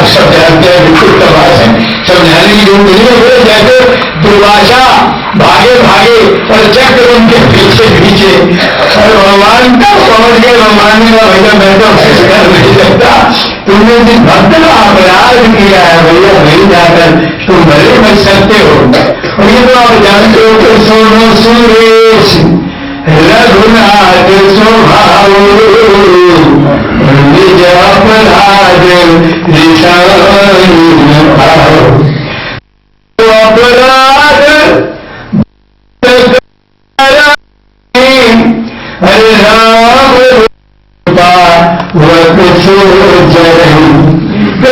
सब जानते हैं, बिल्कुल तबाश है, समझाने की जरूरत नहीं है। वो जैसे दुर्वासा भागे भागे और चक्र उनके पीछे पीछे, और भगवान का समझ के भगवान ने कहा भैया मैं तो कर नहीं सकता, तुमने जिस भक्त का अपराध किया है भैया नहीं जाकर तुम भले बच सकते हो। और ये तो आप जानते हो कि सोनो सुरेश रघुनाथ स्वभाव निज अपराध अपराध हरे राम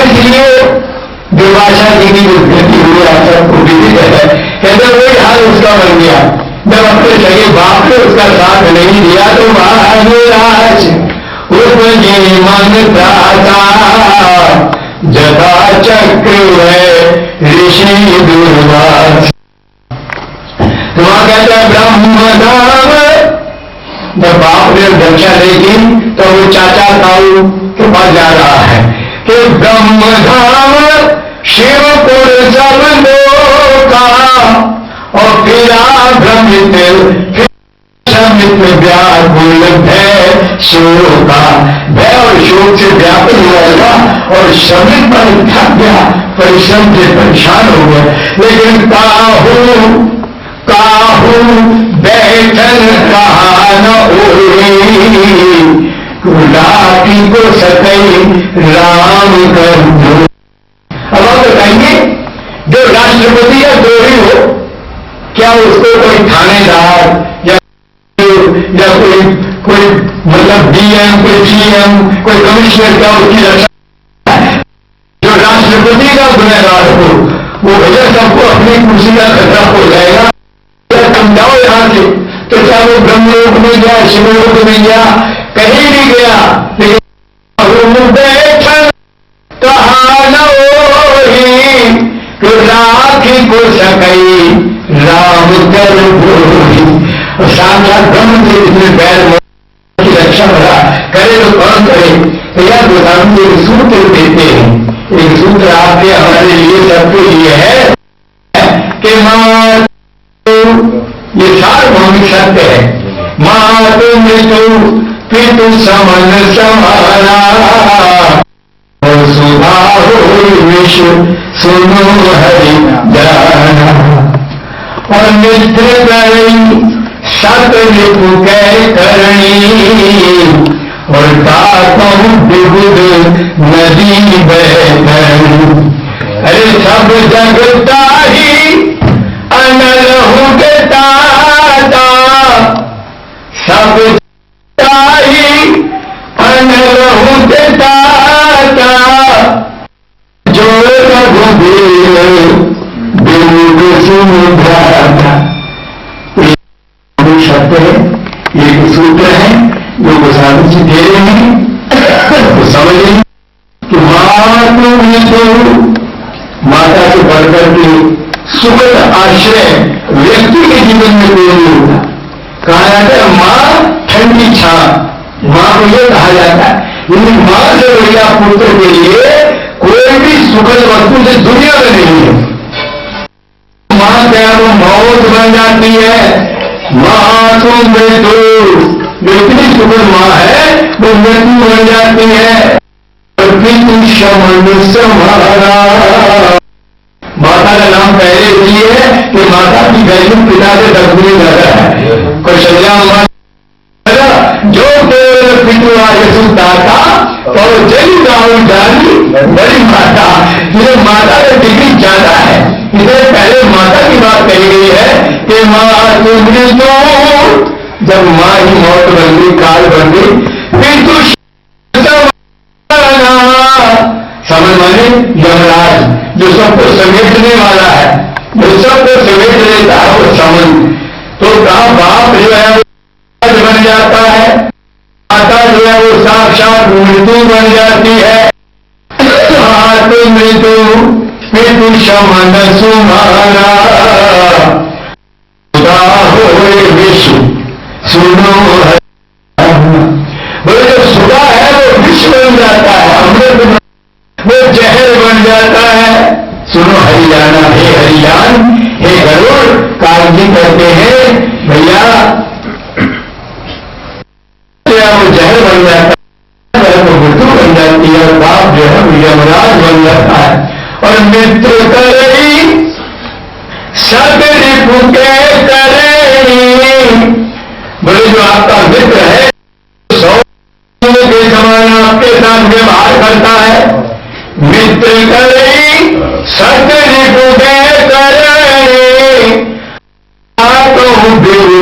इसलिए दुर्वासा जी की जो गति हुई आप सबको विदित है, कहते वही हाल उसका बन गया। जब अपने सगे बाप ने उसका साथ नहीं दिया तो महाराज उपजे मन प्राता जटा चक्र है ऋषि दुर्वास। तो वहां कहते हैं ब्रह्मधाम, जब बाप ने दक्षा देगी तो वो चाचा ताऊ के पास जा रहा है कि ब्रह्मधाम शिवपुर सब लोका और फिरा भ्रमित व्याकुल भय शोका, भय और शोक से व्याकुल हुआ था और श्रमित पर थक गया, परिश्रम से परेशान हो गया। लेकिन काहू बैठन कहा न लाठी को सकई राम कर दो। अब आप बताइए, जो राष्ट्रपति या द्रोही हो, क्या उसको कोई थानेदार या कोई मतलब डीएम, कोई सीएम, कोई कमिश्नर, क्या उसकी रक्षा? जो राष्ट्रपति का गुनहगार हो वो भैया सबको अपनी कुर्सी का खतरा हो जाएगा, समझाओ यहां से। तो चाहे वो ब्रह्मलोक में गया, शिवलोक में गया, कहीं भी गया, लेकिन बैठन कहा न राखी को सकई राम कर और साक्षात ब्रह्म से इसमें बैर की रक्षा भरा करे तो कौन करे। तो यह गोस्वामी एक सूत्र देते हैं, एक सूत्र आपके हमारे लिए सबके लिए है कि मां ये सार्वभौमिक सत्य है, मातु मृत्यु पितु समन समाना सुधा हो विश्व सुनो हरि जाना। और मित्र गई सत रिपु कै करणी और ताकहु विबुध नदी बहनी। अरे सब जगता ही अनलहु के ताता, सब जगता ही अनलहु के ताता जो रघुबीर बिमुख सुमधाता। शब्द है, एक सूत्र है जो गोस्वामी जी दे रहे हैं। तो समझिए कि माता से बढ़कर के सुखद आश्रय व्यक्ति के जीवन में कोई नहीं होता। कहा जाता है मां ठंडी छा, मां को यह कहा जाता है। लेकिन मां से बढ़िया पुत्र के लिए कोई भी सुखद वस्तु से दुनिया में नहीं है। मां क्या वो मौत बन जाती है, मां तो मृत्यु, जो इतनी सुखद मां है वो मृत्यु बन जाती है। माता का नाम पहले इसलिए है कि माता की वैल्यू पिता से 10 गुनी ज्यादा है। कौशल्या जो पितु आयसुदाता और जय राहुल जानी बड़ी माता, ये माता का डिग्री ज्यादा है। इसे पहले माता की बात कही गई है कि माँ तुमने तो जब माँ ही मौत बन गई, काल बन गई, फिर तू समझ माने यमराज जो सबको समेटने वाला है, जो सबको समेट लेता है वो समझ। तो कहा बाप जो है वो बन जाता है, माता जो है वो साक्षात मृत्यु बन जाती है। तो मृत्यु मृत्यु शमन सुमाना हो विश्व सुनो। बोले जो सुधा है वो विश्व बन जाता है, अमृत वो जहर बन यमराज बन जाता है। और मित्र करई सत रिपु के करई, बोले जो आपका मित्र है के समान आपके साथ व्यवहार करता है। मित्र करई सत रिपु के करई, तो बिरु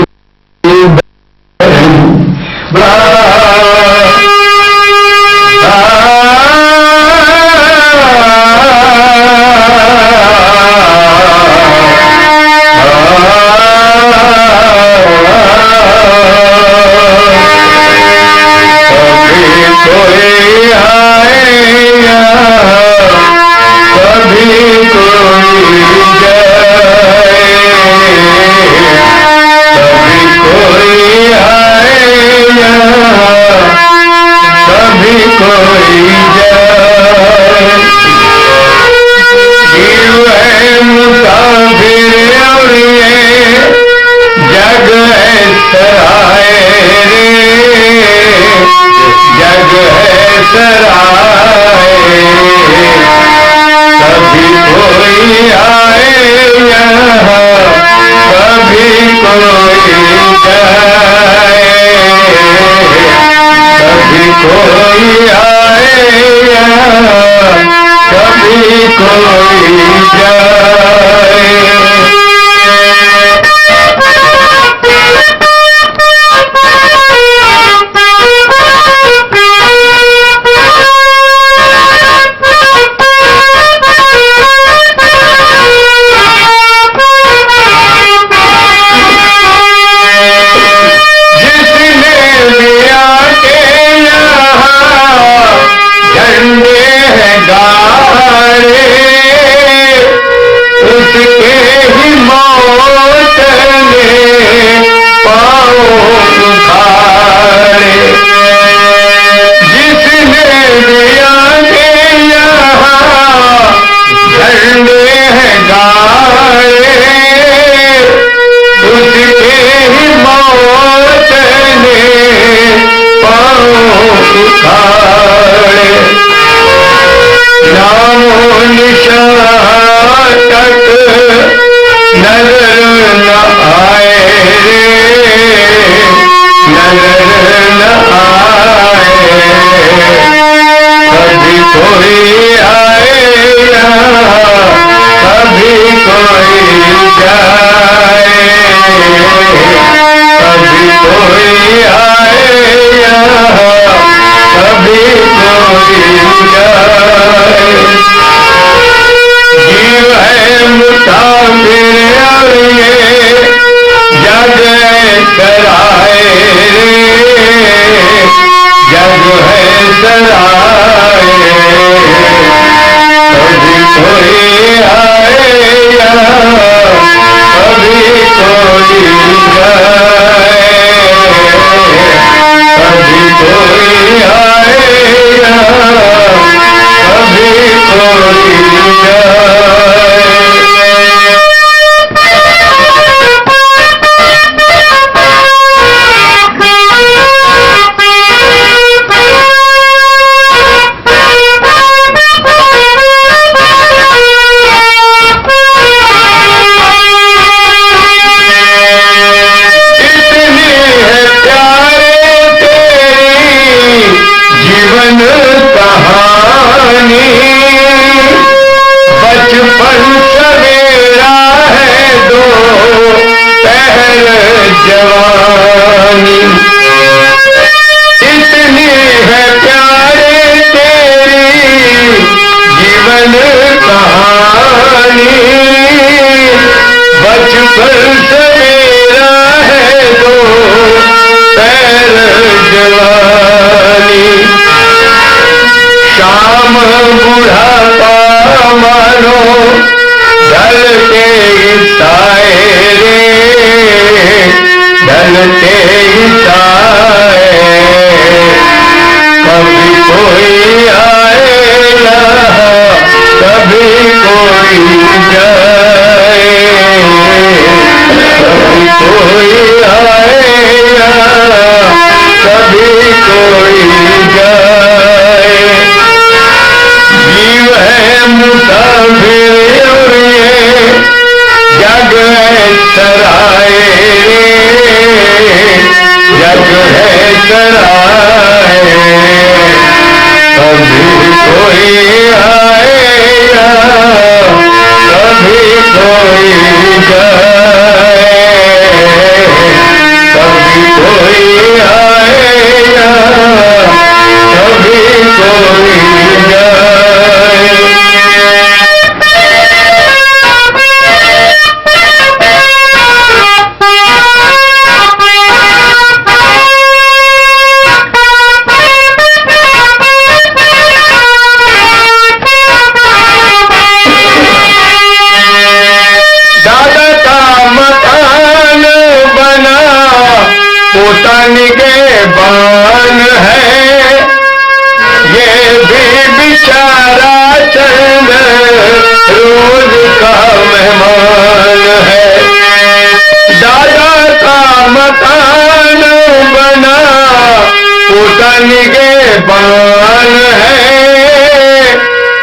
पोतनी के पान है,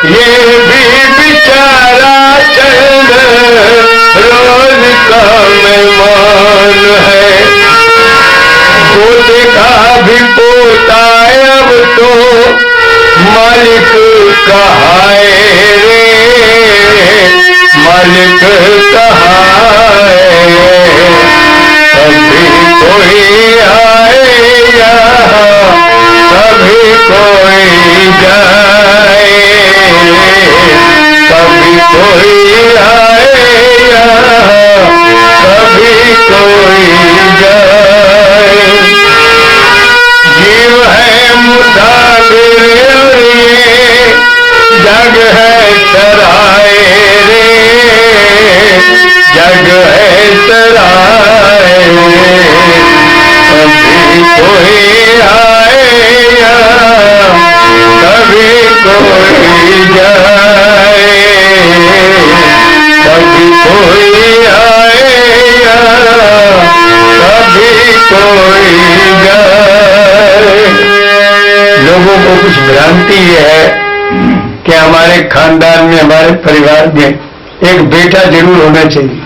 ये भी बेचारा चंद रोज का मेहमान है। पोते का भी पोता अब तो मालिक कहाए रे, मालिक कहाए। कभी कोई आए यहाँ, कभी कोई जाए, कभी कोई आए यहाँ, कभी कोई जाए। जीव है मुसाफिर और ये जग है सराय रे, जग है सराय। कभी कोई आए यहाँ, कभी कोई जाए, कभी कोई आए यहाँ, कभी कोई जाए। लोगों को कुछ भ्रांति है कि हमारे खानदान में, हमारे परिवार में एक बेटा जरूर होना चाहिए,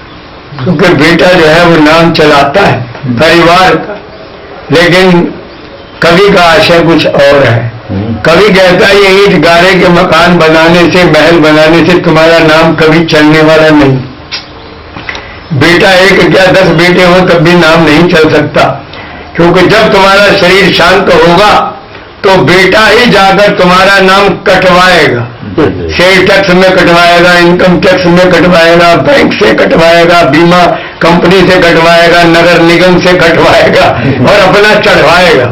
क्योंकि बेटा जो है वो नाम चलाता है परिवार का। लेकिन कवि का आशय कुछ और है। कवि कहता है ये ईंट गारे के मकान बनाने से, महल बनाने से तुम्हारा नाम कभी चलने वाला नहीं। बेटा एक क्या 10 बेटे हो तब भी नाम नहीं चल सकता, क्योंकि जब तुम्हारा शरीर शांत होगा तो बेटा ही जाकर तुम्हारा नाम कटवाएगा। सेल टैक्स में कटवाएगा, इनकम टैक्स में कटवाएगा, बैंक से कटवाएगा, बीमा कंपनी से कटवाएगा, नगर निगम से कटवाएगा और अपना चढ़वाएगा।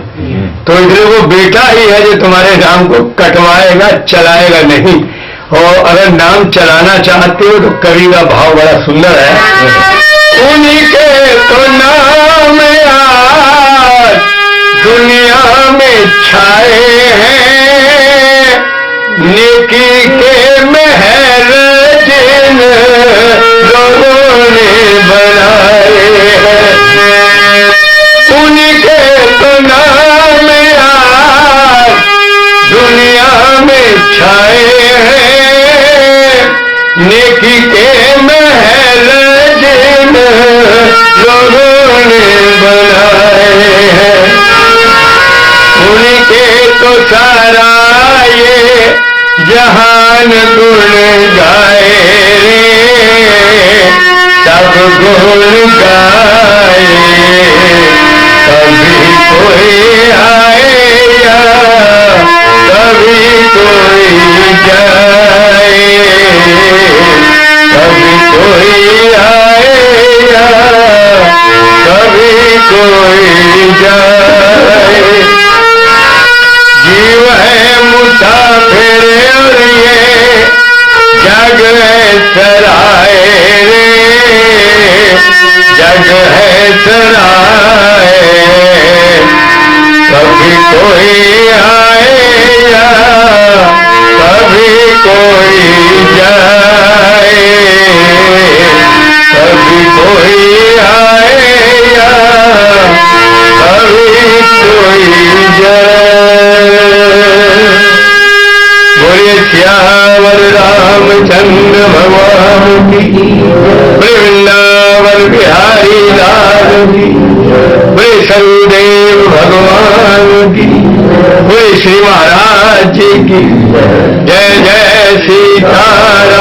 तो इसलिए वो बेटा ही है जो तुम्हारे नाम को कटवाएगा, चलाएगा नहीं। और अगर नाम चलाना चाहते हो तो कवि का भाव बड़ा सुंदर है। उन्हीं के तो नाम आज दुनिया में छाए हैं, नेकी के महल जिन लोगों ने बनाए हैं। उन्हीं के तो नाम आज दुनिया में छाए हैं, नेकी के महल जिन लोगों ने बनाए हैं। उनके तो सारा ये जहान गुण गाए रे, सब गुण गाए। कभी कोई आए यहाँ, कभी कोई जाए, कभी कोई आए यहाँ, कभी कोई जाए। जीव है मुसाफिर और ये जग है सराय रे, जग है सराय। कभी कोई आए यहाँ, कभी कोई जाए, कभी कोई आए यहाँ, कभी कोई जाए। बोलिए श्यावर रामचंद्र भगवान की, वृंदावन बिहारी लाल की, बोले सरुदेव भगवान की, बोले श्री महाराज जी की जय जय सीताराम।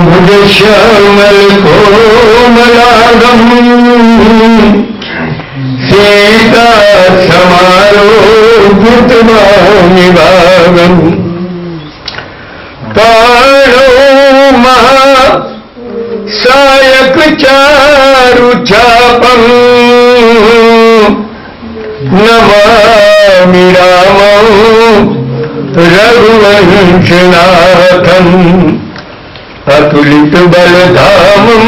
भुज श्यामल कोमलांगम, सीता समारोह काणो महा सायक चारु चापम, नमामि रामं रघुवंशनाथं, अतुलित बलधामं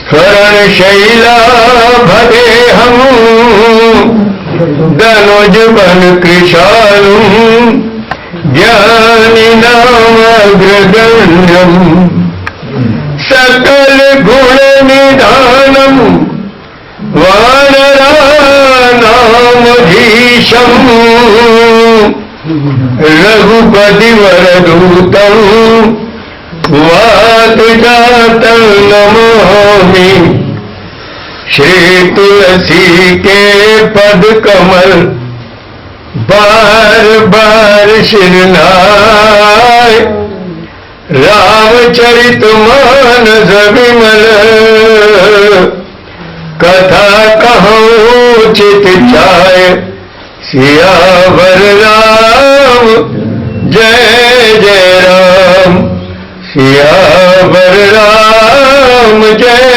शरणशैलाभदेहं, धनुज बन कृशालुं ज्ञानिनामग्रगण्यं, सकल गुण निधानम् वानरानामधीशम् रघुपति वरदूतम् वातजातं नमामि। श्री तुलसी के पद कमल बार बार शिरनाय। रामचरित मानस विमल कथा कहूँ चित चाय। सियावर राम जय जय राम। सियावर राम जय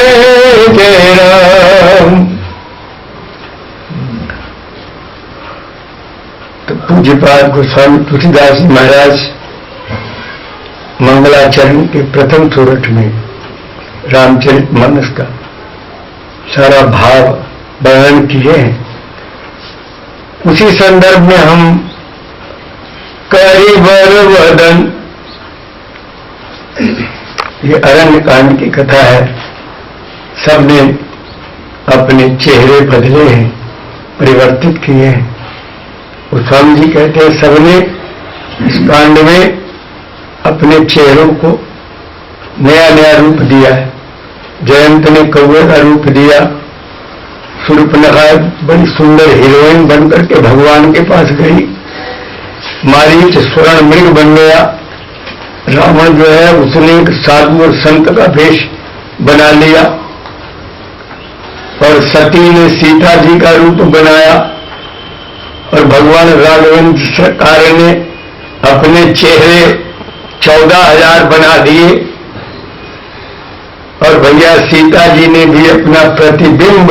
जय राम। तो पूज्यपाद गोस्वामी तुलसीदास जी महाराज मंगलाचरण के प्रथम सूरत में रामचरितमानस का सारा भाव वर्णन किए हैं। उसी संदर्भ में हम करिवर वदन, ये अरण्य कांड की कथा है। सबने अपने चेहरे बदले हैं, परिवर्तित किए हैं। गोस्वामी जी कहते हैं सबने इस कांड में अपने चेहरों को नया नया रूप दिया है। जयंत ने कौवे का रूप दिया। शूर्पणखा बड़ी सुंदर हीरोइन बनकर के भगवान के पास गई। मारीच स्वर्ण मृग बन गया। रावण जो है उसने एक साधु और संत का वेश बना लिया। और सती ने सीता जी का रूप बनाया। और भगवान राघवेंद्र सरकार ने अपने चेहरे 14,000 बना दिए। और भैया सीता जी ने भी अपना प्रतिबिंब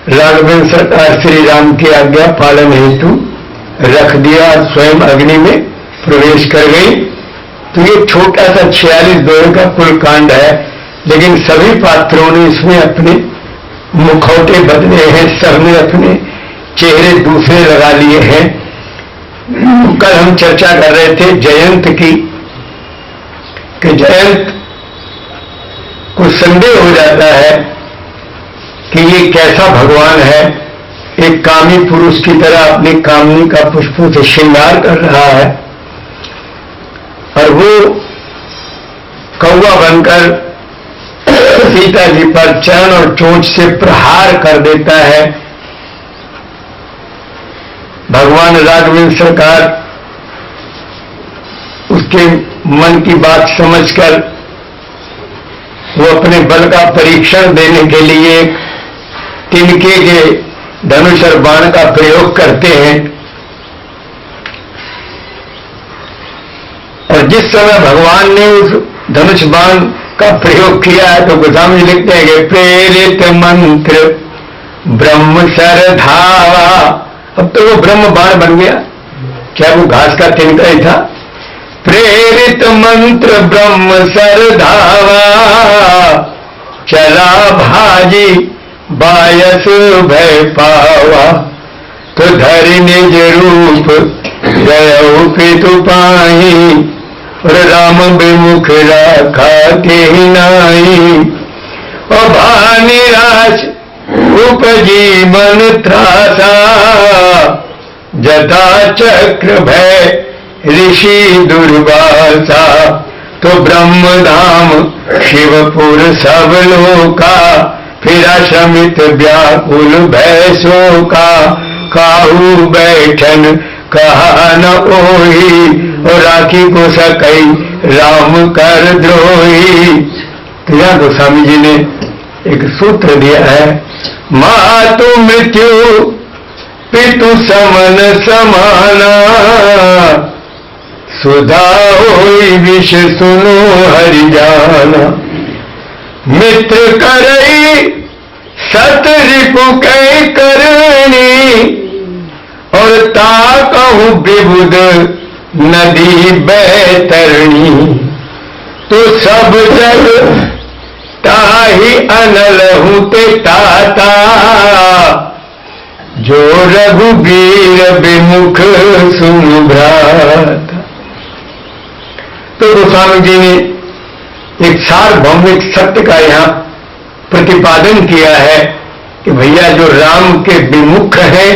राघवेंद्र सरकार श्री राम की आज्ञा पालन हेतु रख दिया। स्वयं अग्नि में प्रवेश कर गई। तो ये छोटा सा 46 दोहे का कुल कांड है, लेकिन सभी पात्रों ने इसमें अपने मुखौटे बदले हैं। सबने अपने चेहरे दूसरे लगा लिए हैं। कल हम चर्चा कर रहे थे जयंत की, कि जयंत को संदेह हो जाता है कि ये कैसा भगवान है। एक कामी पुरुष की तरह अपनी कामनी का पुष्पों से श्रृंगार कर रहा है। और वो कौवा बनकर सीता जी पर चरण और चोंच से प्रहार कर देता है। भगवान राघवेंद्र सरकार उसके मन की बात समझकर वो अपने बल का परीक्षण देने के लिए तिनके के धनुष और बाण का प्रयोग करते हैं। और जिस समय भगवान ने उस धनुष बाण का प्रयोग किया है तो गोस्वामी जी लिखते हैं कि प्रेरित मंत्र ब्रह्म सर धावा। अब तो वो ब्रह्म बाण बन गया। क्या वो घास का तिनका ही था? प्रेरित मंत्र ब्रह्म सर धावा। चला भाजी बायस भय पावा। तो धरि निज रूप गयो पितु पाही। और राम विमुख राखा के नाई। और भानिराश उपजी मन त्रासा। जटा चक्र भय ऋषि दुर्वासा। तो ब्रह्मधाम शिवपुर सब लोका। फिर श्रमित व्याकुल भैसो का। काहू बैठन कहा न ओही। और राखी को सकई राम कर द्रोही। तो यहां गोस्वामी जी ने एक सूत्र दिया है, मातु मृत्यु पितु समन समाना। सुधा होई विष सुनो हरि जाना। मित्र करई सत रिपु कै करणी। और ता कहूँ विबुध नदी बैतरणी। तो सब जग ताही अनल हूँ ते ताता। जो रघुबीर विमुख सुन भ्राता। तो गोस्वामी जी ने एक सार्वभौमिक सत्य का यहाँ प्रतिपादन किया है कि भैया जो राम के विमुख हैं,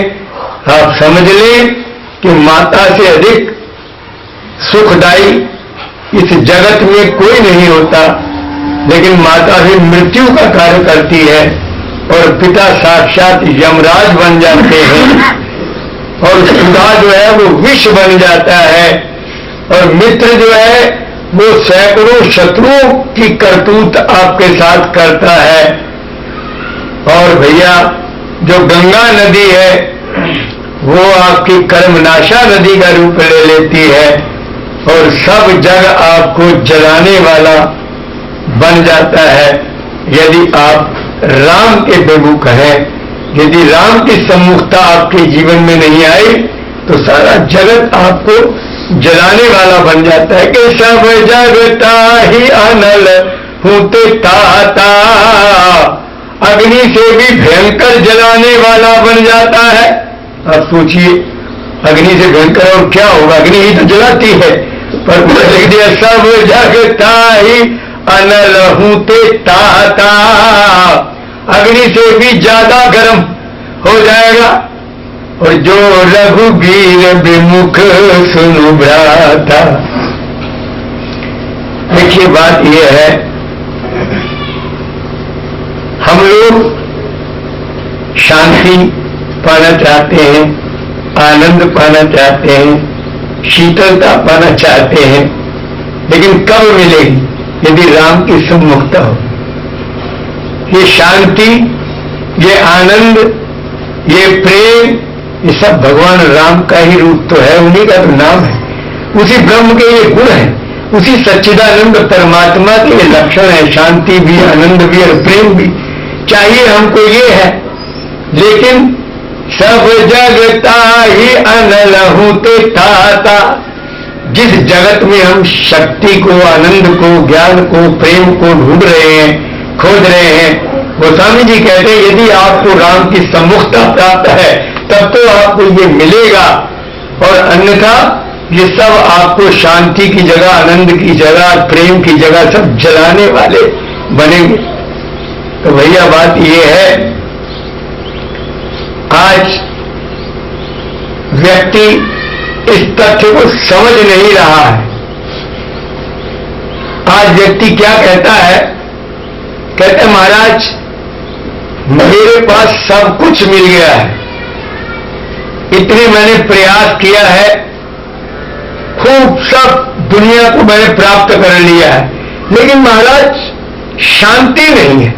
आप समझ लें कि माता से अधिक सुखदायी इस जगत में कोई नहीं होता। लेकिन माता भी मृत्यु का कार्य करती है और पिता साक्षात यमराज बन जाते हैं, और सुधा जो है वो विष बन जाता है, और मित्र जो है वो सैकड़ों शत्रुओं की करतूत आपके साथ करता है। और भैया जो गंगा नदी है वो आपकी कर्मनाशा नदी का रूप ले लेती है और सब जग आपको जलाने वाला बन जाता है। यदि आप राम के विमुख हैं, यदि राम की सम्मुखता आपके जीवन में नहीं आई तो सारा जगत आपको जलाने वाला बन जाता है। कि सब जगता ही अनल हूते ताता, अग्नि से भी भयंकर जलाने वाला बन जाता है। आप सोचिए अग्नि से भयंकर और क्या होगा, अग्नि ही तो जलाती है। पर लिख दिया सब जगता ही अनल हूते ताता, अग्नि से भी ज्यादा गर्म हो जाएगा। और जो रघुवीर विमुख सुनु भ्राता। देखिए बात यह है, हम लोग शांति पाना चाहते हैं, आनंद पाना चाहते हैं, शीतलता पाना चाहते हैं, लेकिन कब मिलेगी? यदि राम की सम्मुखता हो। ये शांति, ये आनंद, ये प्रेम, ये सब भगवान राम का ही रूप तो है, उन्हीं का तो नाम है। उसी ब्रह्म के ये गुण है, उसी सच्चिदानंद परमात्मा के ये लक्षण है। शांति भी, आनंद भी और प्रेम भी चाहिए हमको, ये है। लेकिन सब जगता ही अनल हूते ताता, जिस जगत में हम शक्ति को, आनंद को, ज्ञान को, प्रेम को ढूंढ रहे हैं, खोज रहे हैं, गोस्वामी जी कहते हैं यदि आपको राम की सम्मुखता प्राप्त है तब तो आपको ये मिलेगा, और अन्यथा ये सब आपको शांति की जगह, आनंद की जगह, प्रेम की जगह सब जलाने वाले बनेंगे। तो भैया बात ये है, आज व्यक्ति इस तथ्य को समझ नहीं रहा है। आज व्यक्ति क्या कहता है? कहते महाराज मेरे पास सब कुछ मिल गया है, इतने मैंने प्रयास किया है, खूब सब दुनिया को मैंने प्राप्त कर लिया है, लेकिन महाराज शांति नहीं है।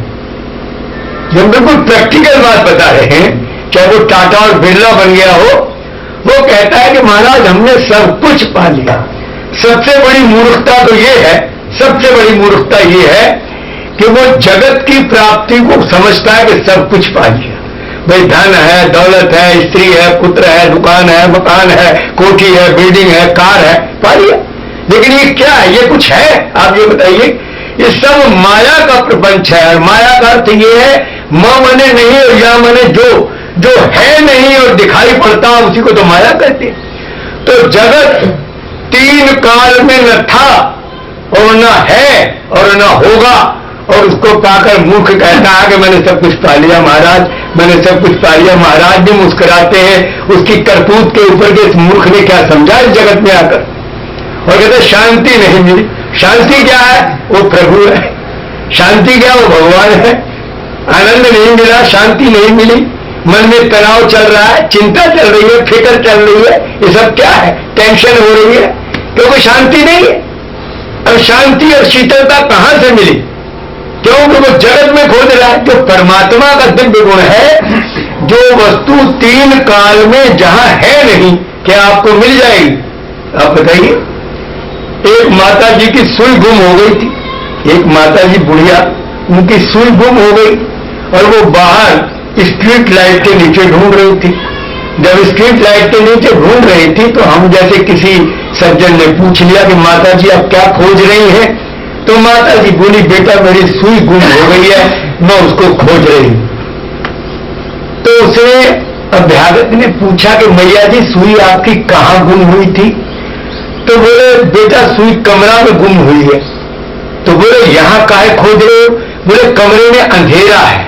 जो बिल्कुल प्रैक्टिकल बात बता रहे हैं, चाहे वो टाटा और बिरला बन गया हो, वो कहता है कि महाराज हमने सब कुछ पा लिया। सबसे बड़ी मूर्खता तो ये है, सबसे बड़ी मूर्खता ये है कि वो जगत की प्राप्ति को समझता है कि सब कुछ पा लिया। भाई धन है, दौलत है, स्त्री है, पुत्र है, दुकान है, मकान है, कोठी है, बिल्डिंग है, कार है, पा लिया। लेकिन ये क्या है? ये कुछ है? आप ये बताइए। ये सब माया का प्रपंच है, और माया का अर्थ ये है मां मने नहीं और या मने जो है नहीं और दिखाई पड़ता उसी को तो माया कहते। तो जगत तीन काल में न था और न है और न होगा, और उसको पाकर मूर्ख कहता है कि मैंने सब कुछ पा लिया महाराज, मैंने सब कुछ पा लिया। महाराज भी मुस्कुराते हैं उसकी करतूत के ऊपर के इस मूर्ख ने क्या समझा इस जगत में आकर, और कहते शांति नहीं मिली। शांति क्या है? वो प्रभु है। शांति क्या? वो भगवान है। आनंद नहीं मिला, शांति नहीं मिली, मन में तनाव चल रहा है, चिंता चल रही है, फिक्र चल रही है, ये सब क्या है? टेंशन हो रही है, क्योंकि शांति नहीं है। अब शांति और शीतलता कहां से मिली? क्योंकि वो जगत में खोज रहा है। जो परमात्मा का दिव्य गुण है, जो वस्तु तीन काल में जहां है नहीं, क्या आपको मिल जाएगी? आप बताइए। एक माता जी की सुई गुम हो गई थी, एक माता जी बुढ़िया, उनकी सुई गुम हो गई और वो बाहर स्ट्रीट लाइट के नीचे ढूंढ रही थी। जब स्ट्रीट लाइट के नीचे ढूंढ रही थी तो हम जैसे किसी सज्जन ने पूछ लिया कि माता जी आप क्या खोज रही हैं? तो माता जी बोली बेटा मेरी सुई गुम हो गई है, मैं उसको खोज रही हूं। तो उसने अभ्यागत ने पूछा कि मैया जी सुई आपकी कहां गुम हुई थी? तो बोले बेटा सुई कमरा में गुम हुई है। तो बोले यहां काहे खोज रहे हो? बोले कमरे में अंधेरा है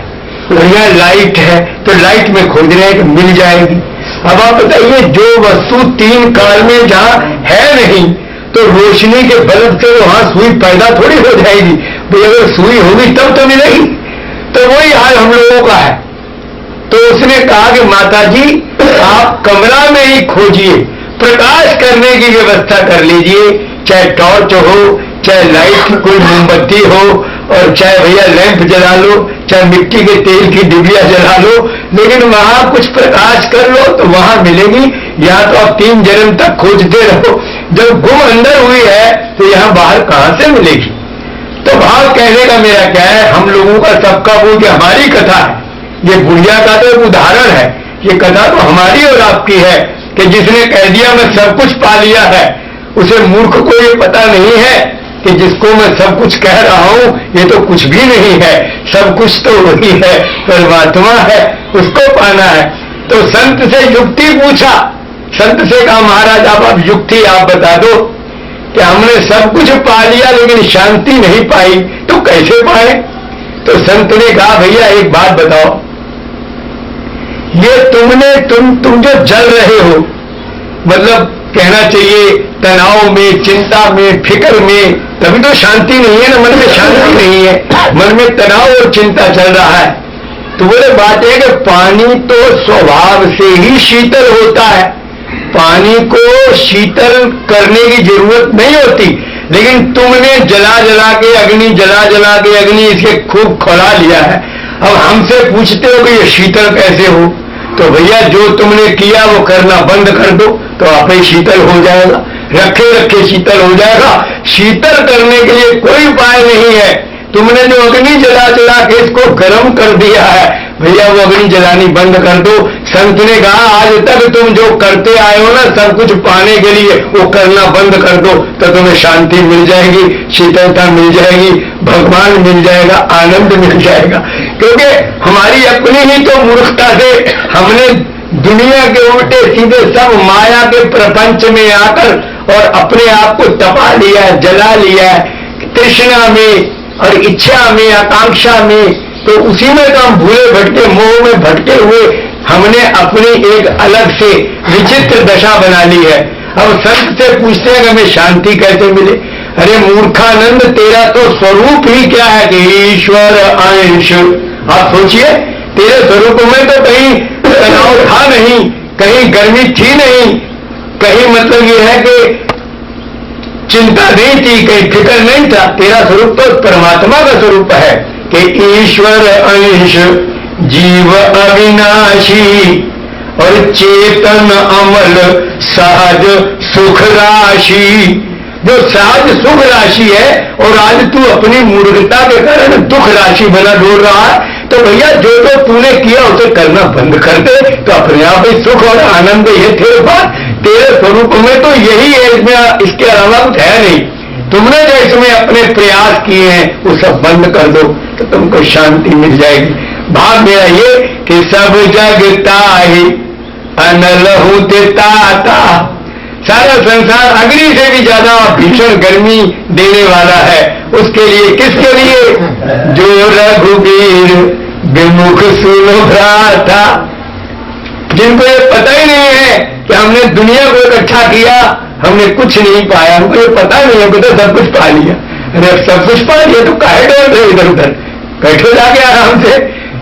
बढ़िया लाइट है तो लाइट में खोज रहे हैं कि मिल जाएगी। अब आप बताइए, जो वस्तु 3 काल में जहां है नहीं, तो रोशनी के बल्ब से वहां सुई पैदा थोड़ी हो जाएगी भाई, अगर सुई होगी तब तो मिलेगी। तो वही हाल हम लोगों का है। तो उसने कहा कि माता जी आप कमरा में ही खोजिए, प्रकाश करने की व्यवस्था कर लीजिए, चाहे टॉर्च हो, चाहे लाइट की कोई मोमबत्ती हो, और चाहे भैया लैंप जला लो, चाहे मिट्टी के तेल की डिबिया जला लो, लेकिन वहां कुछ प्रकाश कर लो तो वहां मिलेगी। यहाँ तो आप 3 जन्म तक खोजते रहो, जब गुम अंदर हुई है तो यहाँ बाहर कहां से मिलेगी। तो भाव कहने का मेरा क्या है, हम लोगों का सबका वो कि हमारी कथा है, ये बुढ़िया का तो एक उदाहरण है, ये कथा तो हमारी और आपकी है कि जिसने कह दिया मैं सब कुछ पा लिया है, उसे मूर्ख को ये पता नहीं है कि जिसको मैं सब कुछ कह रहा हूं ये तो कुछ भी नहीं है, सब कुछ तो वही है, परमात्मा है, उसको पाना है। तो संत से युक्ति पूछा, संत से कहा महाराज आप युक्ति आप बता दो कि हमने सब कुछ पा लिया लेकिन शांति नहीं पाई, तो कैसे पाए। तो संत ने कहा भैया एक बात बताओ, ये तुम जो जल रहे हो, मतलब कहना चाहिए तनाव में, चिंता में, फिक्र में, तभी तो शांति नहीं है ना, मन में शांति नहीं है, मन में तनाव और चिंता चल रहा है। तो बोले बात है कि पानी तो स्वभाव से ही शीतल होता है, पानी को शीतल करने की जरूरत नहीं होती, लेकिन तुमने जला जला के अग्नि इसे खूब खौला लिया है। अब हमसे पूछते हो कि ये शीतल कैसे हो, तो भैया जो तुमने किया वो करना बंद कर दो तो आप ही शीतल हो जाएगा, रखे रखे शीतल हो जाएगा। शीतल करने के लिए कोई उपाय नहीं है, तुमने जो अग्नि जला जला के इसको गर्म कर दिया है, भैया वो अग्नि जलानी बंद कर दो। संत ने कहा आज तक तुम जो करते आए हो ना सब कुछ पाने के लिए, वो करना बंद कर दो तो तुम्हें शांति मिल जाएगी, शीतलता मिल जाएगी, भगवान मिल जाएगा, आनंद मिल जाएगा। क्योंकि हमारी अपनी ही तो मूर्खता से हमने दुनिया के उल्टे सीधे सब माया के प्रपंच में आकर और अपने आप को तपा लिया है, जला लिया है, तृष्णा में और इच्छा में, आकांक्षा में, तो उसी में तो हम भूले भटके, मोह में भटके हुए हमने अपनी एक अलग से विचित्र दशा बना ली है। अब संत से पूछते हैं कि हमें शांति कैसे मिले। अरे मूर्खानंद तेरा तो स्वरूप ही क्या है कि ईश्वर अंश। आप सोचिए तेरे स्वरूप में तो कहीं तनाव था नहीं, कहीं गर्मी थी नहीं, कहीं मतलब ये है कि चिंता नहीं थी, कहीं फिक्र नहीं था। तेरा स्वरूप तो परमात्मा का स्वरूप है कि ईश्वर अंश, जीव अविनाशी और चेतन अमल, सहज सुख राशि। जो सहज सुख राशि है और आज तू अपनी मूर्खता के कारण दुख राशि बना ढूंढ रहा है, तो भैया जो जो तूने किया उसे करना बंद कर दे तो अपने आप ही सुख और आनंद ये तेरे पास, तेरे स्वरूप में तो यही है, इसमें इसके अलावा कुछ है नहीं। तुमने जो इसमें अपने प्रयास किए हैं वो सब बंद कर दो तो तुमको शांति मिल जाएगी। भाव मेरा ये कि सब जगता ही अनलहु देता, सारा संसार अग्नि से भी ज्यादा भीषण गर्मी देने वाला है। उसके लिए किसके लिए? जो रघुवीर विमुख सुन भ्राता, जिनको ये पता ही नहीं है कि हमने दुनिया को इकट्ठा किया, हमने कुछ नहीं पाया, हमको ये पता नहीं है, तो सब कुछ पा लिया। अरे सब कुछ पा लिया तो काहे डर रहे इधर उधर, बैठो जाके आराम से।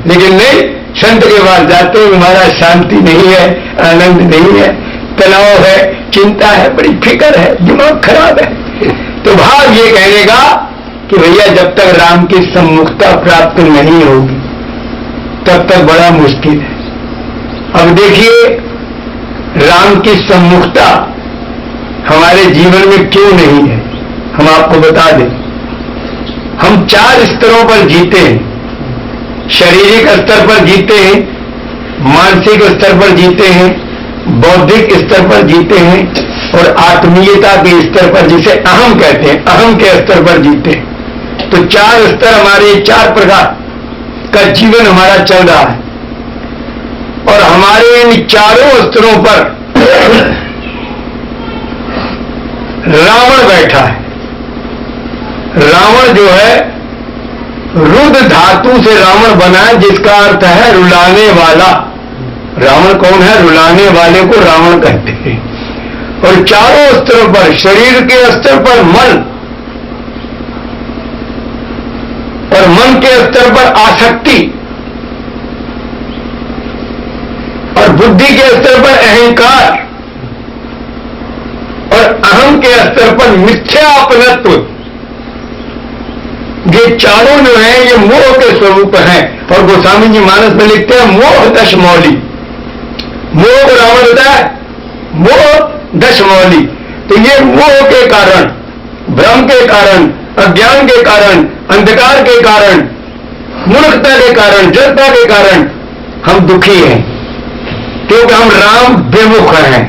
लेकिन नहीं, संत के पास जाते हैं हमारा शांति नहीं है, आनंद नहीं है, तनाव है, चिंता है, बड़ी फिक्र है, दिमाग खराब है। तो भाव ये कहने का कि भैया जब तक राम की सम्मुखता प्राप्त नहीं होगी तब तक बड़ा मुश्किल है। अब देखिए राम की सम्मुखता हमारे जीवन में क्यों नहीं है, हम आपको बता दें। हम 4 स्तरों पर जीते हैं, शारीरिक स्तर पर जीते हैं, मानसिक स्तर पर जीते हैं, बौद्धिक स्तर पर जीते हैं और आत्मीयता के स्तर पर, जिसे अहम कहते हैं, अहम के स्तर पर जीते हैं। तो 4 स्तर हमारे, 4 प्रकार का जीवन हमारा चल रहा है और हमारे इन चारों स्तरों पर रावण बैठा है। रावण जो है रुद धातु से रावण बना है, जिसका अर्थ है रुलाने वाला। रावण कौन है? रुलाने वाले को रावण कहते हैं। और चारों स्तरों पर, शरीर के स्तर पर मन, और मन के स्तर पर आसक्ति, और बुद्धि के स्तर पर अहंकार, और अहम के स्तर पर मिथ्या अपनत्व। ये चारों जो हैं ये मोह के स्वरूप हैं। और गोस्वामी जी मानस में लिखते हैं मोह दश मौली। मोह को रावण होता है मोह दश मौली। तो ये मोह के कारण, भ्रम के कारण, अज्ञान के कारण, अंधकार के कारण, मूर्खता के कारण, जड़ता के कारण हम दुखी हैं, क्योंकि हम राम विमुख हैं।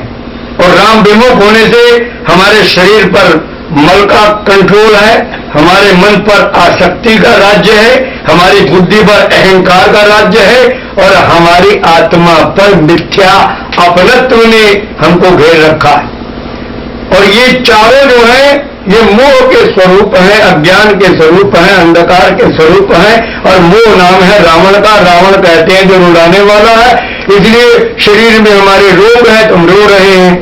और राम विमुख होने से हमारे शरीर पर मल का कंट्रोल है, हमारे मन पर आसक्ति का राज्य है, हमारी बुद्धि पर अहंकार का राज्य है, और हमारी आत्मा पर मिथ्या अपनत्व ने हमको घेर रखा है। और ये चारों जो है ये मोह के स्वरूप हैं, अज्ञान के स्वरूप हैं, अंधकार के स्वरूप हैं। और मोह नाम है रावण का। रावण कहते हैं जो रुलाने वाला है। इसलिए शरीर में हमारे रोग है तो हम रो रहे हैं,